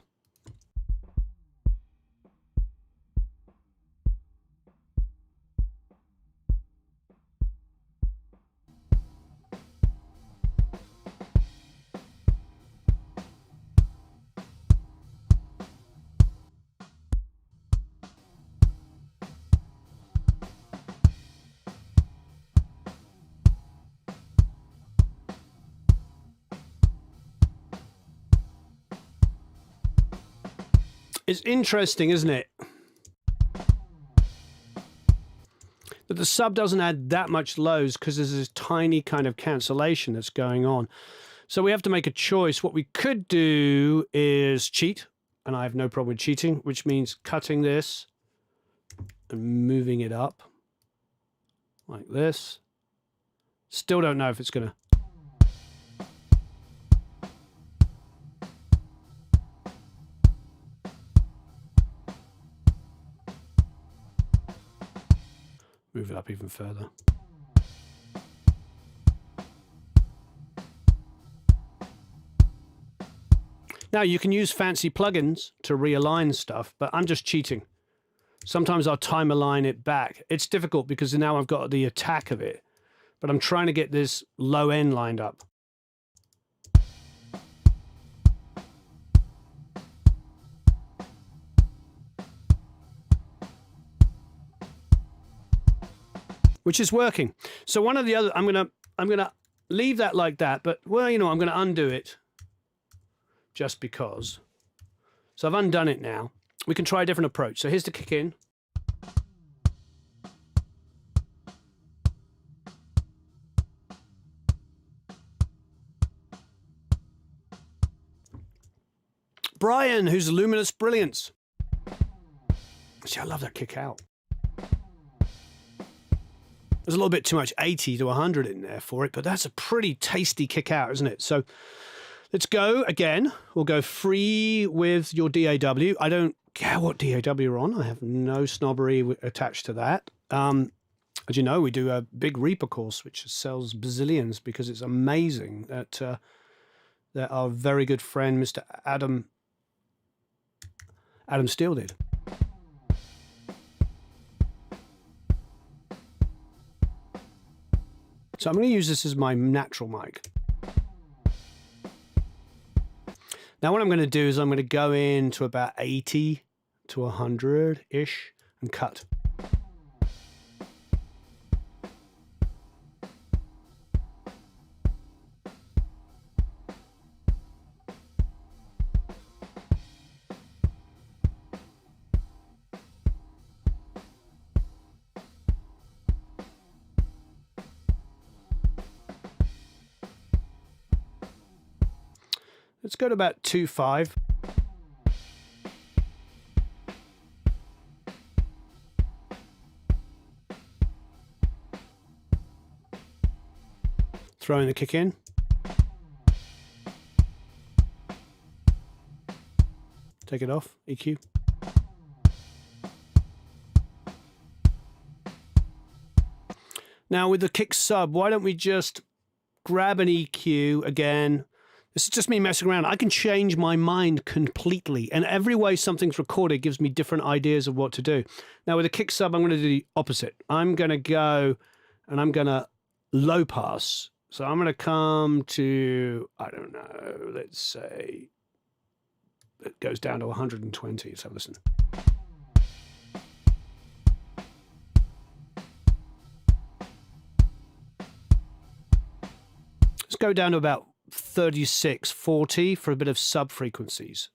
It's interesting, isn't it, that the sub doesn't add that much lows because there's this tiny kind of cancellation that's going on. So we have to make a choice. What we could do is cheat, and I have no problem with cheating, which means cutting this and moving it up like this. Still don't know if it's going to... Move it up even further. Now you can use fancy plugins to realign stuff, but I'm just cheating. Sometimes I'll time align it back. It's difficult because now I've got the attack of it, but I'm trying to get this low end lined up. Which is working. So one of the other, I'm gonna leave that like that, but well, you know, I'm gonna undo it just because. So I've undone it now. We can try a different approach. So here's the kick in. Brian, who's Luminous Brilliance. See, I love that kick out. There's a little bit too much 80 to 100 in there for it, but that's a pretty tasty kick out, isn't it? So let's go again. We'll go free with your DAW. I don't care what DAW you're on. I have no snobbery attached to that. As you know, we do a big Reaper course, which sells bazillions because it's amazing that our very good friend, Mr. Adam Steele did. So I'm going to use this as my natural mic. Now what I'm going to do is I'm going to go into about 80 to 100-ish and cut. Let's go to about 2.5. Throwing the kick in. Take it off, EQ. Now with the kick sub, why don't we just grab an EQ again? This is just me messing around. I can change my mind completely. And every way something's recorded gives me different ideas of what to do. Now with a kick sub, I'm going to do the opposite. I'm going to go and I'm going to low pass. So I'm going to come to, I don't know, let's say it goes down to 120. Let's have a listen. Let's go down to about 36, 40 for a bit of sub frequencies.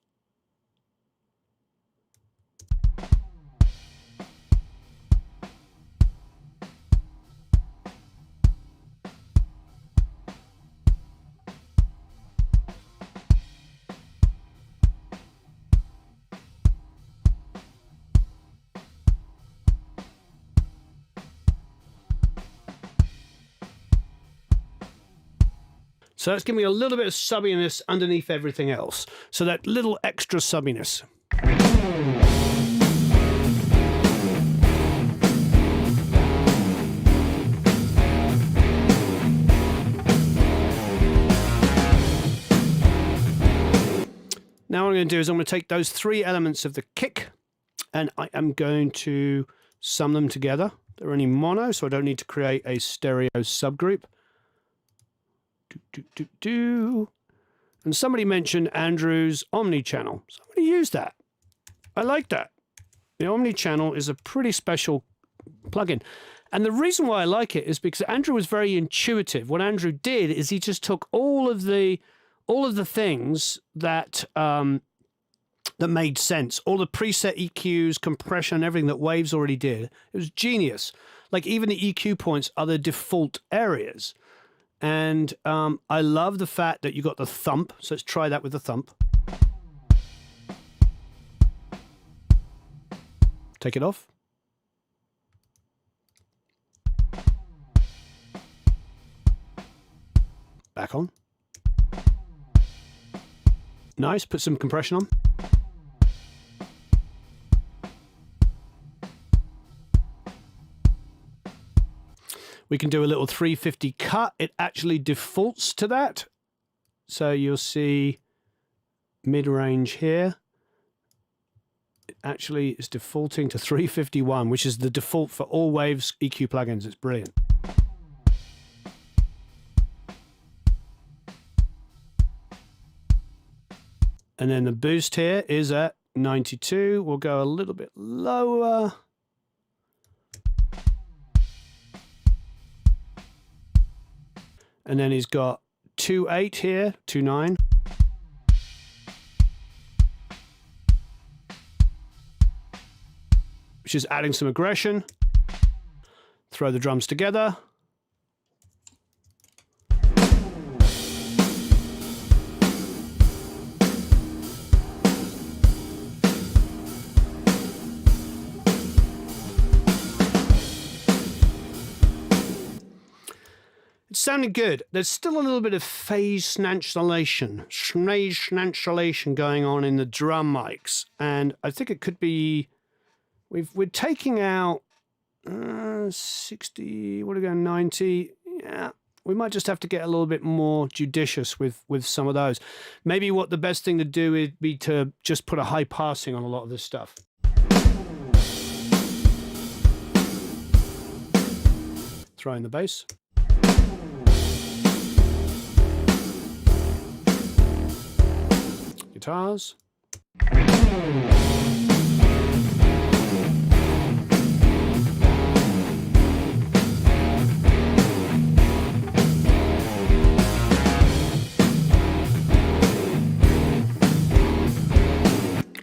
So that's giving me a little bit of subbiness underneath everything else. So that little extra subbiness. Now what I'm going to do is I'm going to take those three elements of the kick and I am going to sum them together. They're only mono, so I don't need to create a stereo subgroup. And somebody mentioned Andrew's Omni-channel. Somebody used that. I like that. The Omni-channel is a pretty special plugin. And the reason why I like it is because Andrew was very intuitive. What Andrew did is he just took all of the things that that made sense. All the preset EQs, compression, everything that Waves already did. It was genius. Like even the EQ points are the default areas. And I love the fact that you got the thump. So let's try that with the thump. Take it off. Back on. Nice. Put some compression on. We can do a little 350 cut. It actually defaults to that. So you'll see mid-range here. It actually is defaulting to 351, which is the default for all Waves EQ plugins. It's brilliant. And then the boost here is at 92. We'll go a little bit lower. And then he's got 2.8 here, 2.9. Which is adding some aggression. Throw the drums together. Sounding good. There's still a little bit of phase snatchelation going on in the drum mics, and I think it could be we're taking out 60. What are we going 90? Yeah, we might just have to get a little bit more judicious with some of those. Maybe what the best thing to do would be to just put a high passing on a lot of this stuff. Throw in the bass. Guitars.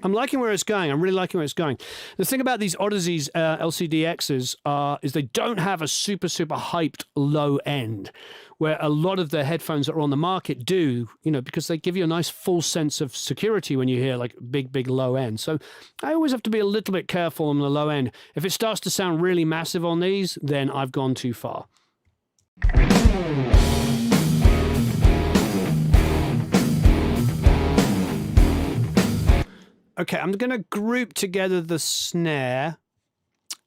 I'm liking where it's going. I'm really liking where it's going. The thing about these Odysseys LCDXs is they don't have a super hyped low end, where a lot of the headphones that are on the market do, you know, because they give you a nice full sense of security when you hear like big low end. So I always have to be a little bit careful on the low end. If it starts to sound really massive on these, then I've gone too far. Okay, I'm going to group together the snare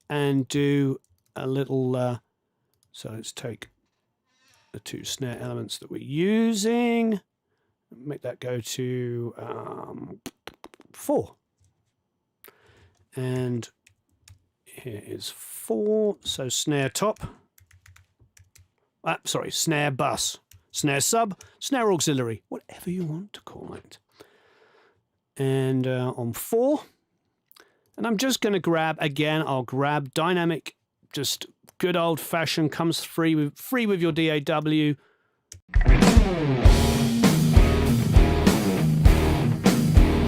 and do a little, so let's take the two snare elements that we're using, make that go to 4. And here is 4, so snare top, sorry, snare bus, snare sub, snare auxiliary, whatever you want to call it. And on 4, and I'm just going to grab, again, I'll grab dynamic, just good old-fashioned, comes free with your DAW.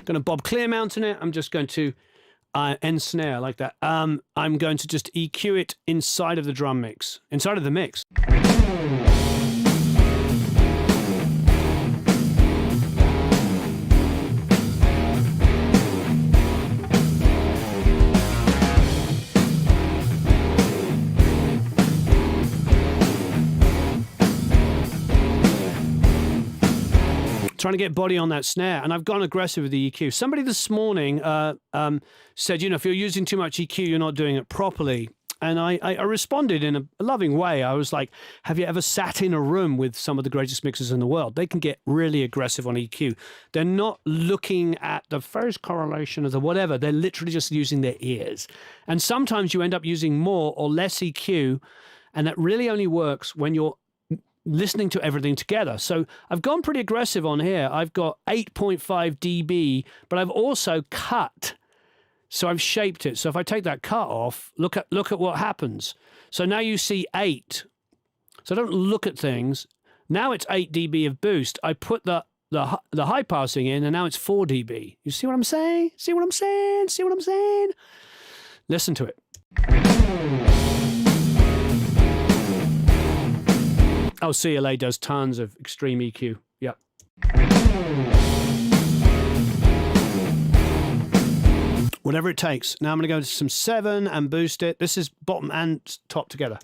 Going to Bob Clear mountain it. I'm just going to end snare like that. I'm going to just EQ it inside of the drum mix, inside of the mix. Trying to get body on that snare, and I've gone aggressive with the EQ. Somebody this morning said, you know, if you're using too much EQ, you're not doing it properly. And I responded in a loving way. I was like, have you ever sat in a room with some of the greatest mixers in the world? They can get really aggressive on EQ. They're not looking at the first correlation of the whatever. They're literally just using their ears. And sometimes you end up using more or less EQ, and that really only works when you're listening to everything together. So I've gone pretty aggressive on here. I've got 8.5 dB, but I've also cut. So I've shaped it. So if I take that cut off, look at what happens. So now you see 8. So don't look at things. Now it's 8 dB of boost. I put the the high passing in, and now it's 4 dB. You see what I'm saying? See what I'm saying? See what I'm saying? Listen to it. Oh, CLA does tons of extreme EQ. Yep. Whatever it takes. Now I'm going to go to some 7 and boost it. This is bottom and top together.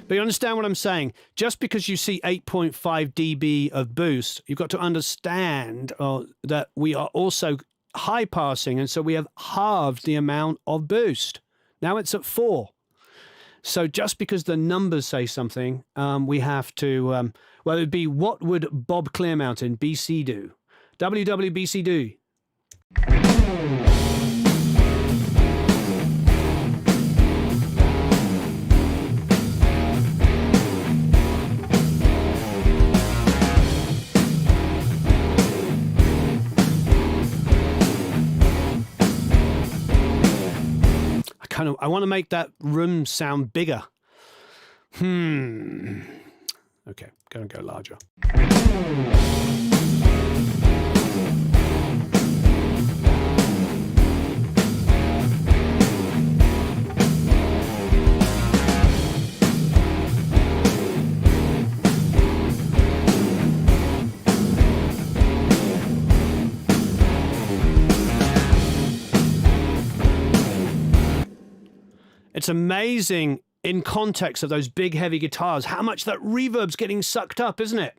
But you understand what I'm saying? Just because you see 8.5 dB of boost, you've got to understand that we are also high passing, and so we have halved the amount of boost. Now it's at 4. So just because the numbers say something, we have to, well, it would be, what would Bob Clearmountain in BC do? WWBC do? I want to make that room sound bigger. Okay, gonna go larger. It's amazing in context of those big, heavy guitars, how much that reverb's getting sucked up, isn't it?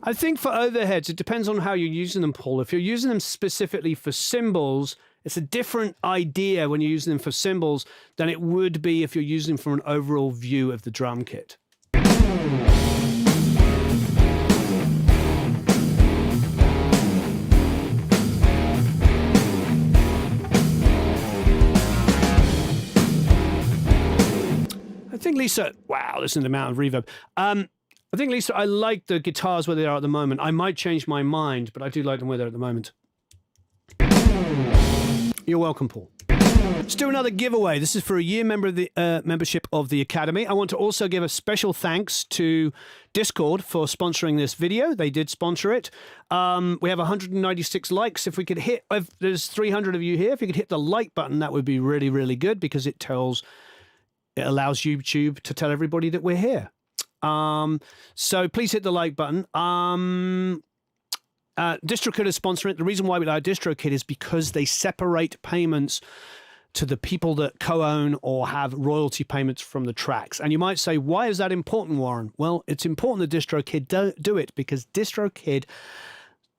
I think for overheads, it depends on how you're using them, Paul. If you're using them specifically for cymbals, it's a different idea when you're using them for cymbals than it would be if you're using them for an overall view of the drum kit. I think, Lisa, wow, listen to the amount of reverb. I think, Lisa, I like the guitars where they are at the moment. I might change my mind, but I do like them where they're at the moment. You're welcome, Paul. Let's do another giveaway. This is for a year membership of the Academy. I want to also give a special thanks to Discord for sponsoring this video. They did sponsor it. We have 196 likes. If there's 300 of you here, if you could hit the like button, that would be really, really good, because it allows YouTube to tell everybody that we're here. So please hit the like button. DistroKid is sponsoring it. The reason why we like DistroKid is because they separate payments to the people that co-own or have royalty payments from the tracks. And you might say, why is that important, Warren? Well, it's important that DistroKid do it because DistroKid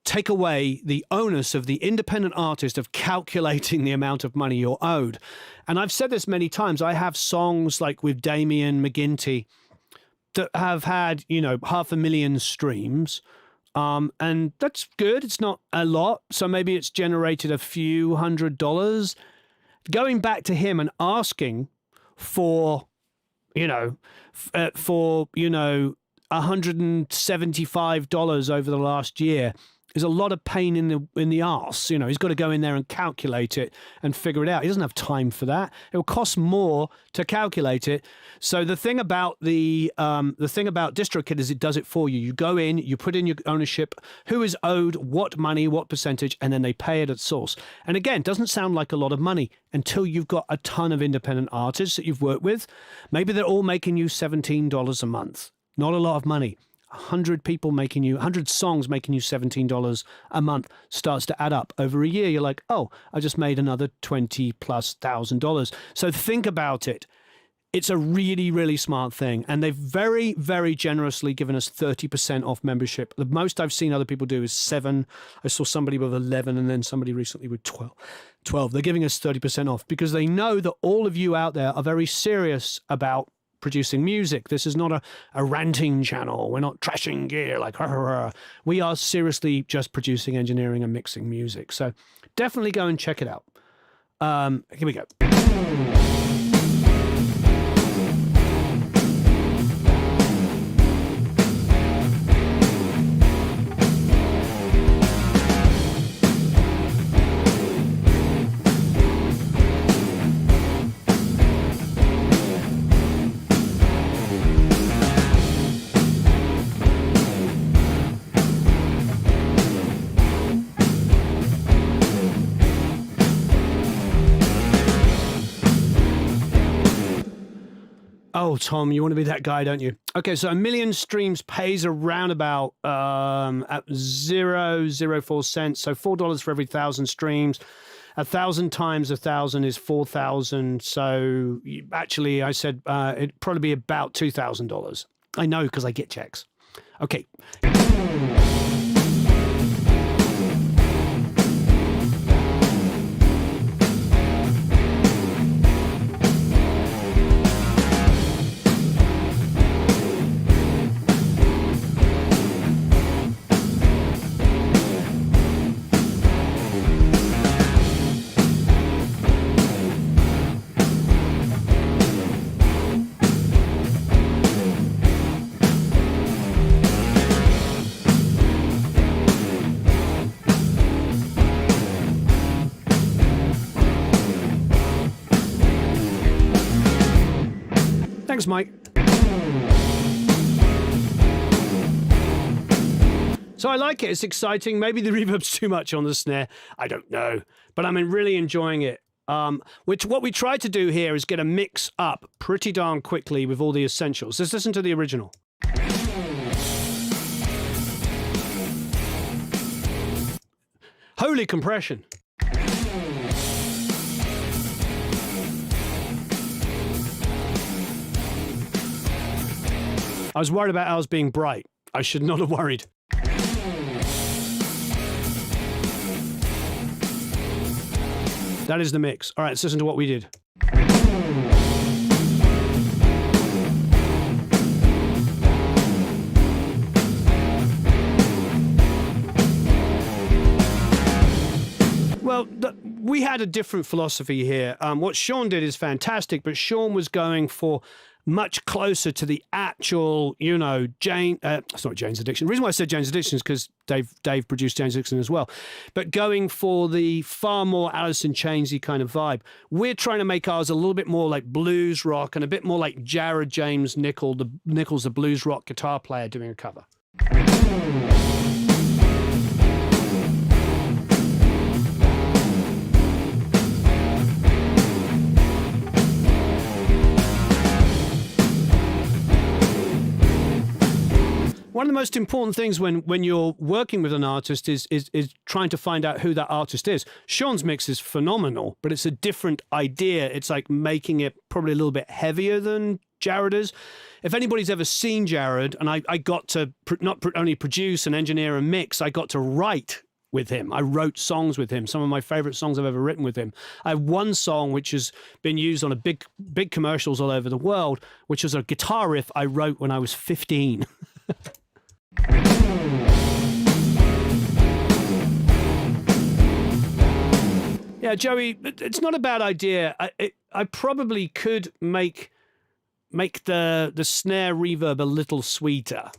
take away the onus of the independent artist of calculating the amount of money you're owed. And I've said this many times. I have songs like with Damien McGinty that have had, 500,000 streams. And that's good. It's not a lot. So maybe it's generated a few $100. Going back to him and asking for, $175 over the last year is a lot of pain in the arse. He's got to go in there and calculate it and figure it out. He doesn't have time for that. It will cost more to calculate it. So the thing about DistroKid is it does it for you. You go in, you put in your ownership, who is owed what money, what percentage, and then they pay it at source. And again, it doesn't sound like a lot of money until you've got a ton of independent artists that you've worked with. Maybe they're all making you $17 a month. Not a lot of money. 100 songs making you $17 a month starts to add up. Over a year, you're like, oh, I just made another $20,000+. So think about it. It's a really, really smart thing. And they've very, very generously given us 30% off membership. The most I've seen other people do is 7. I saw somebody with 11 and then somebody recently with 12. They're giving us 30% off because they know that all of you out there are very serious about producing music. This is not a ranting channel. We're not trashing gear like we are seriously just producing, engineering, and mixing music. So definitely go and check it out. Here we go. Oh, Tom, you want to be that guy, don't you? Okay, so 1 million streams pays around about at 0.04 cents. So $4 for every 1,000 streams. 1,000 times 1,000 is 4,000. So actually, I said it'd probably be about $2,000. I know because I get checks. Okay. Thanks, Mike. So I like it. It's exciting. Maybe the reverb's too much on the snare. I don't know. But I'm really enjoying it. What we try to do here is get a mix up pretty darn quickly with all the essentials. Let's listen to the original. Holy compression. I was worried about ours being bright. I should not have worried. That is the mix. All right, let's listen to what we did. Well, we had a different philosophy here. What Sean did is fantastic, but Sean was going for much closer to the actual, it's not Jane's Addiction. The reason why I said Jane's Addiction is because Dave produced Jane's Addiction as well. But going for the far more Alice in Chainsy kind of vibe. We're trying to make ours a little bit more like blues rock and a bit more like Jared James Nichols, the blues rock guitar player doing a cover. One of the most important things when you're working with an artist is trying to find out who that artist is. Sean's mix is phenomenal, but it's a different idea. It's like making it probably a little bit heavier than Jared is. If anybody's ever seen Jared, and I got to not only produce and engineer and mix, I got to write with him. I wrote songs with him, some of my favorite songs I've ever written with him. I have one song which has been used on a big commercials all over the world, which was a guitar riff I wrote when I was 15. Yeah, Joey, it's not a bad idea. I probably could make the snare reverb a little sweeter.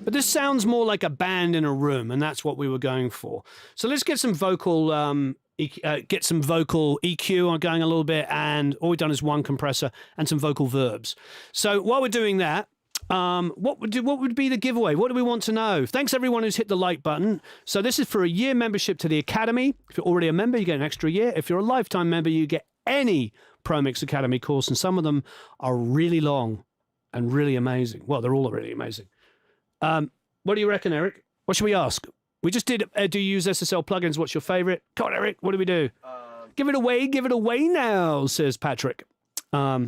But this sounds more like a band in a room, and that's what we were going for. So let's get some vocal EQ going a little bit, and all we've done is one compressor and some vocal verbs. So while we're doing that, what would be the giveaway? What do we want to know? Thanks everyone who's hit the like button. So this is for a year membership to the Academy. If you're already a member, you get an extra year. If you're a lifetime member, you get any ProMix Academy course, and some of them are really long and really amazing. Well, they're all really amazing. What do you reckon, Eric? What should we ask? We just did, do you use SSL plugins? What's your favorite? Come on, Eric, what do we do? Give it away now, says Patrick. Yeah,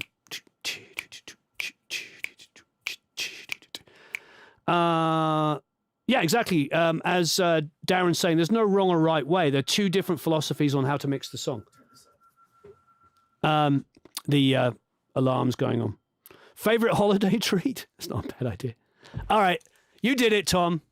exactly. As Darren's saying, there's no wrong or right way. There are two different philosophies on how to mix the song. The alarm's going on. Favorite holiday treat? That's not a bad idea. All right, you did it, Tom.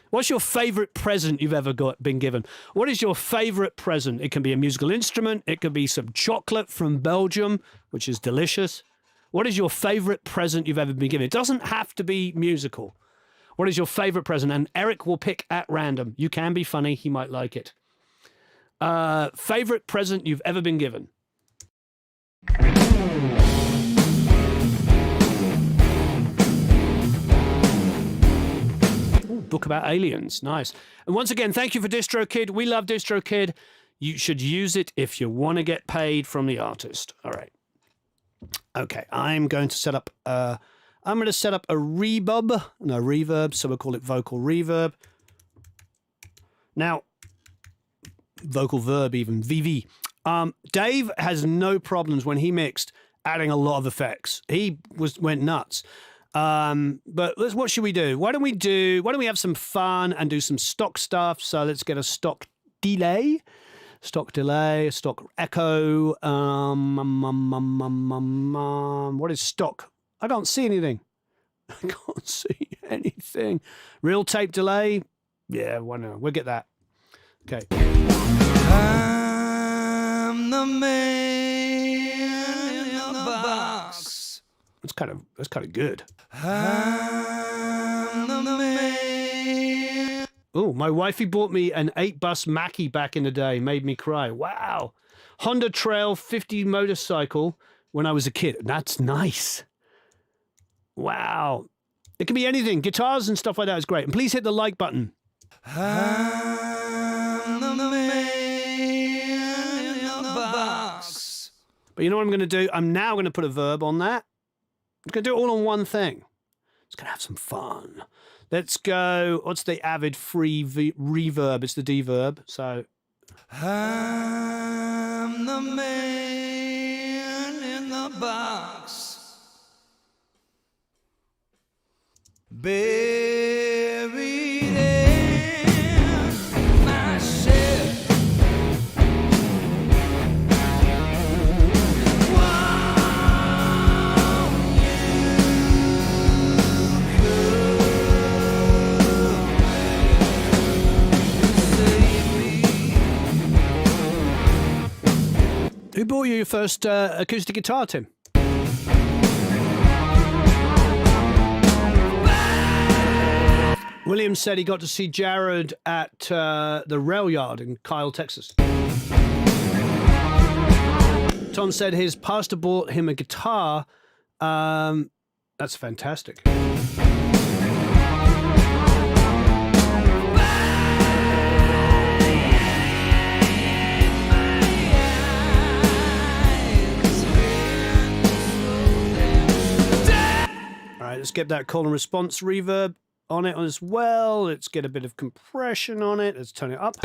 What's your favorite present you've ever been given? What is your favorite present? It can be a musical instrument. It could be some chocolate from Belgium, which is delicious. What is your favorite present you've ever been given? It doesn't have to be musical. What is your favorite present? And Eric will pick at random. You can be funny. He might like it. Favorite present you've ever been given? Ooh. book about aliens. Nice. And once again, thank you for DistroKid. We love DistroKid. You should use it if you want to get paid from the artist. All right. Okay, I'm going to set up a reverb, so we'll call it vocal reverb. Now, vocal verb even, VV. Dave has no problems when he mixed adding a lot of effects. He went nuts. But what should we do? Why don't we have some fun and do some stock stuff? So let's get a stock delay, a stock echo. What is stock? I can't see anything. I can't see anything. Real tape delay? Yeah, why not? We'll get that. Okay. I'm the man in the box. That's kind of good. I'm the man. Oh, my wifey bought me an 8-bus Mackie back in the day. Made me cry. Wow. Honda Trail 50 motorcycle when I was a kid. That's nice. Wow. It can be anything. Guitars and stuff like that is great. And please hit the like button. I'm the man in the box. But you know what I'm going to do? I'm now going to put a verb on that. I'm going to do it all on one thing. It's going to have some fun. Let's go. What's the Avid free reverb? It's the D verb. So. I'm the man in the box. Buried in myself. Who bought you your first acoustic guitar, Tim? William said he got to see Jared at the rail yard in Kyle, Texas. Tom said his pastor bought him a guitar. That's fantastic. All right, let's get that call and response reverb on it as well. Let's get a bit of compression on it. Let's turn it up.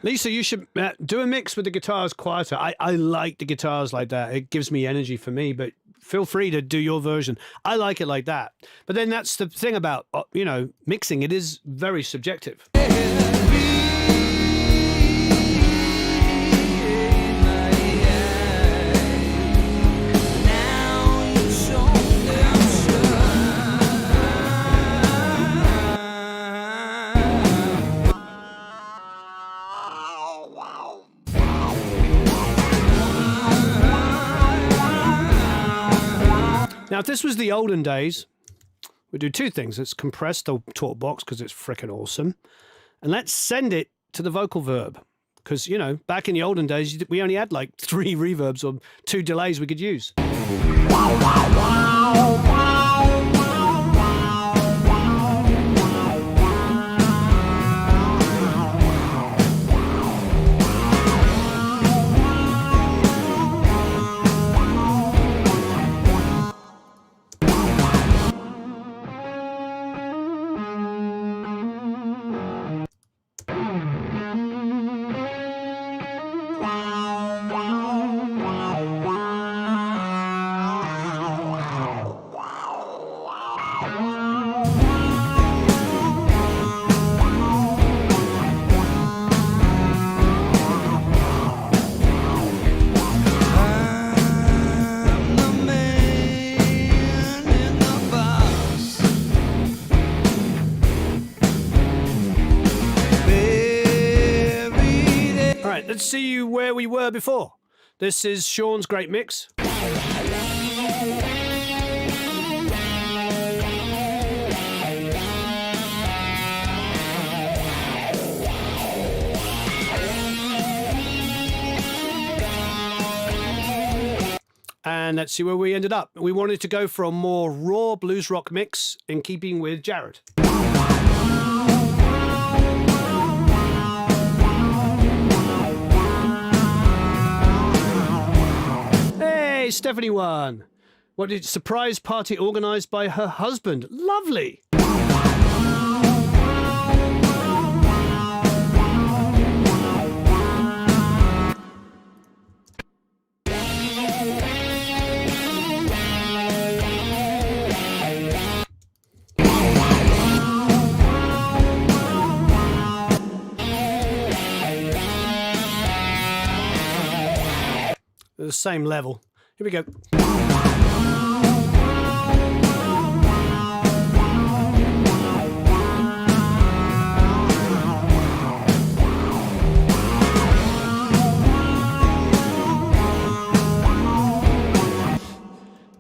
Lisa, you should do a mix with the guitars quieter. I like the guitars like that. It gives me energy for me, but feel free to do your version. I like it like that. But then that's the thing about, mixing. It is very subjective. Now, if this was the olden days, we'd do two things. Let's compress the talk box because it's freaking awesome. And let's send it to the vocal verb. Because, back in the olden days, we only had like 3 reverbs or 2 delays we could use. let's see where we were before. This is Sean's great mix. And let's see where we ended up. We wanted to go for a more raw blues rock mix in keeping with Jared. Hey, Stephanie won. What did surprise party organised by her husband? Lovely. The same level. Here we go.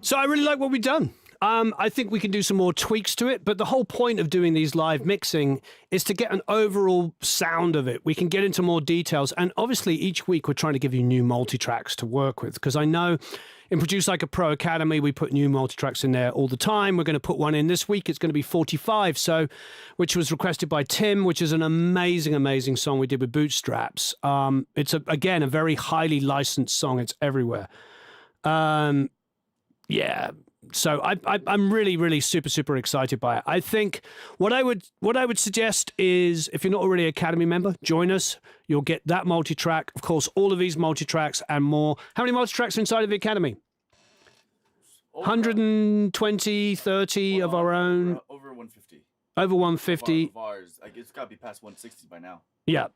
So I really like what we've done. I think we can do some more tweaks to it, but the whole point of doing these live mixing is to get an overall sound of it. We can get into more details, and obviously each week we're trying to give you new multi-tracks to work with, because I know in Produce Like a Pro Academy we put new multi-tracks in there all the time. We're going to put one in this week. It's going to be 45, which was requested by Tim, which is an amazing song we did with Bootstraps. It's again a very highly licensed song. It's everywhere. Yeah. So I'm really super excited by it. I think what I would suggest is, if you're not already an Academy member, join us. You'll get that multi-track, of course, all of these multi-tracks and more. How many multi-tracks are inside of the Academy? 120, 30 of our own. Over 150. Over 150. Of ours. Like, it's got to be past 160 by now. Yeah.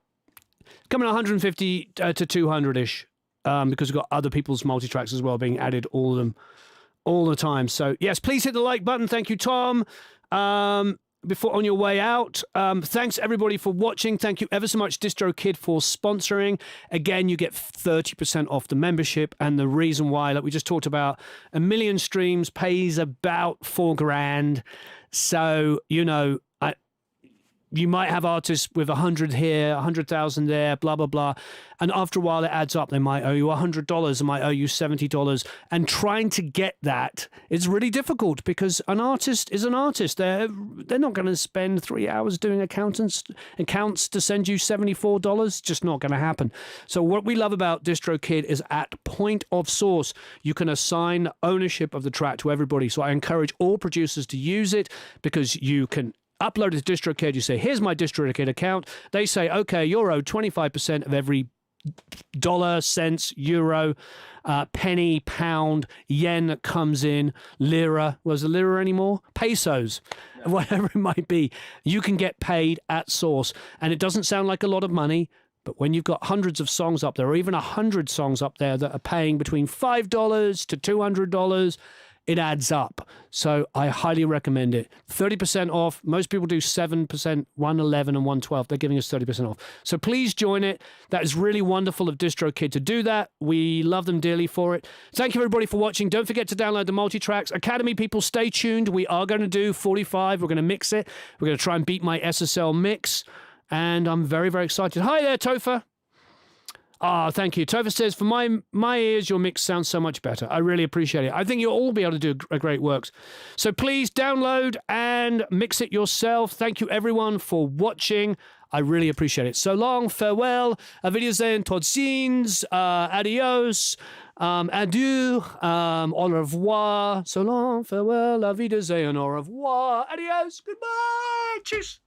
Coming 150 to 200-ish, because we've got other people's multi-tracks as well being added, all of them. All the time. So yes, please hit the like button. Thank you, Tom. Before on your way out, thanks everybody for watching. Thank you ever so much, DistroKid, for sponsoring. Again, you get 30% off the membership, and the reason why, like we just talked about, 1 million streams pays about $4,000. So you might have artists with 100 here, 100,000 there, blah, blah, blah. And after a while, it adds up. They might owe you $100. They might owe you $70. And trying to get that is really difficult, because an artist is an artist. They're not going to spend 3 hours doing accounts to send you $74. Just not going to happen. So what we love about DistroKid is at point of source, you can assign ownership of the track to everybody. So I encourage all producers to use it, because you can upload it to DistroKid. You say, here's my DistroKid account. They say, okay, you're owed 25% of every dollar, cents, euro, penny, pound, yen that comes in, lira. Was it lira anymore? Pesos, whatever it might be. You can get paid at source. And it doesn't sound like a lot of money, but when you've got hundreds of songs up there, or even 100 songs up there that are paying between $5 to $200, it adds up. So I highly recommend it. 30% off. Most people do 7%, 111 and 112. They're giving us 30% off. So please join it. That is really wonderful of DistroKid to do that. We love them dearly for it. Thank you, everybody, for watching. Don't forget to download the multi-tracks. Academy people, stay tuned. We are going to do 45. We're going to mix it. We're going to try and beat my SSL mix. And I'm very excited. Hi there, Topher. Ah, thank you. Topher says, for my ears, your mix sounds so much better. I really appreciate it. I think you'll all be able to do a great works. So please download and mix it yourself. Thank you, everyone, for watching. I really appreciate it. So long, farewell, auf Wiedersehen, tot ziens, adios, adieu, au revoir. So long, farewell, auf Wiedersehen, au revoir, adios, goodbye, tschüss.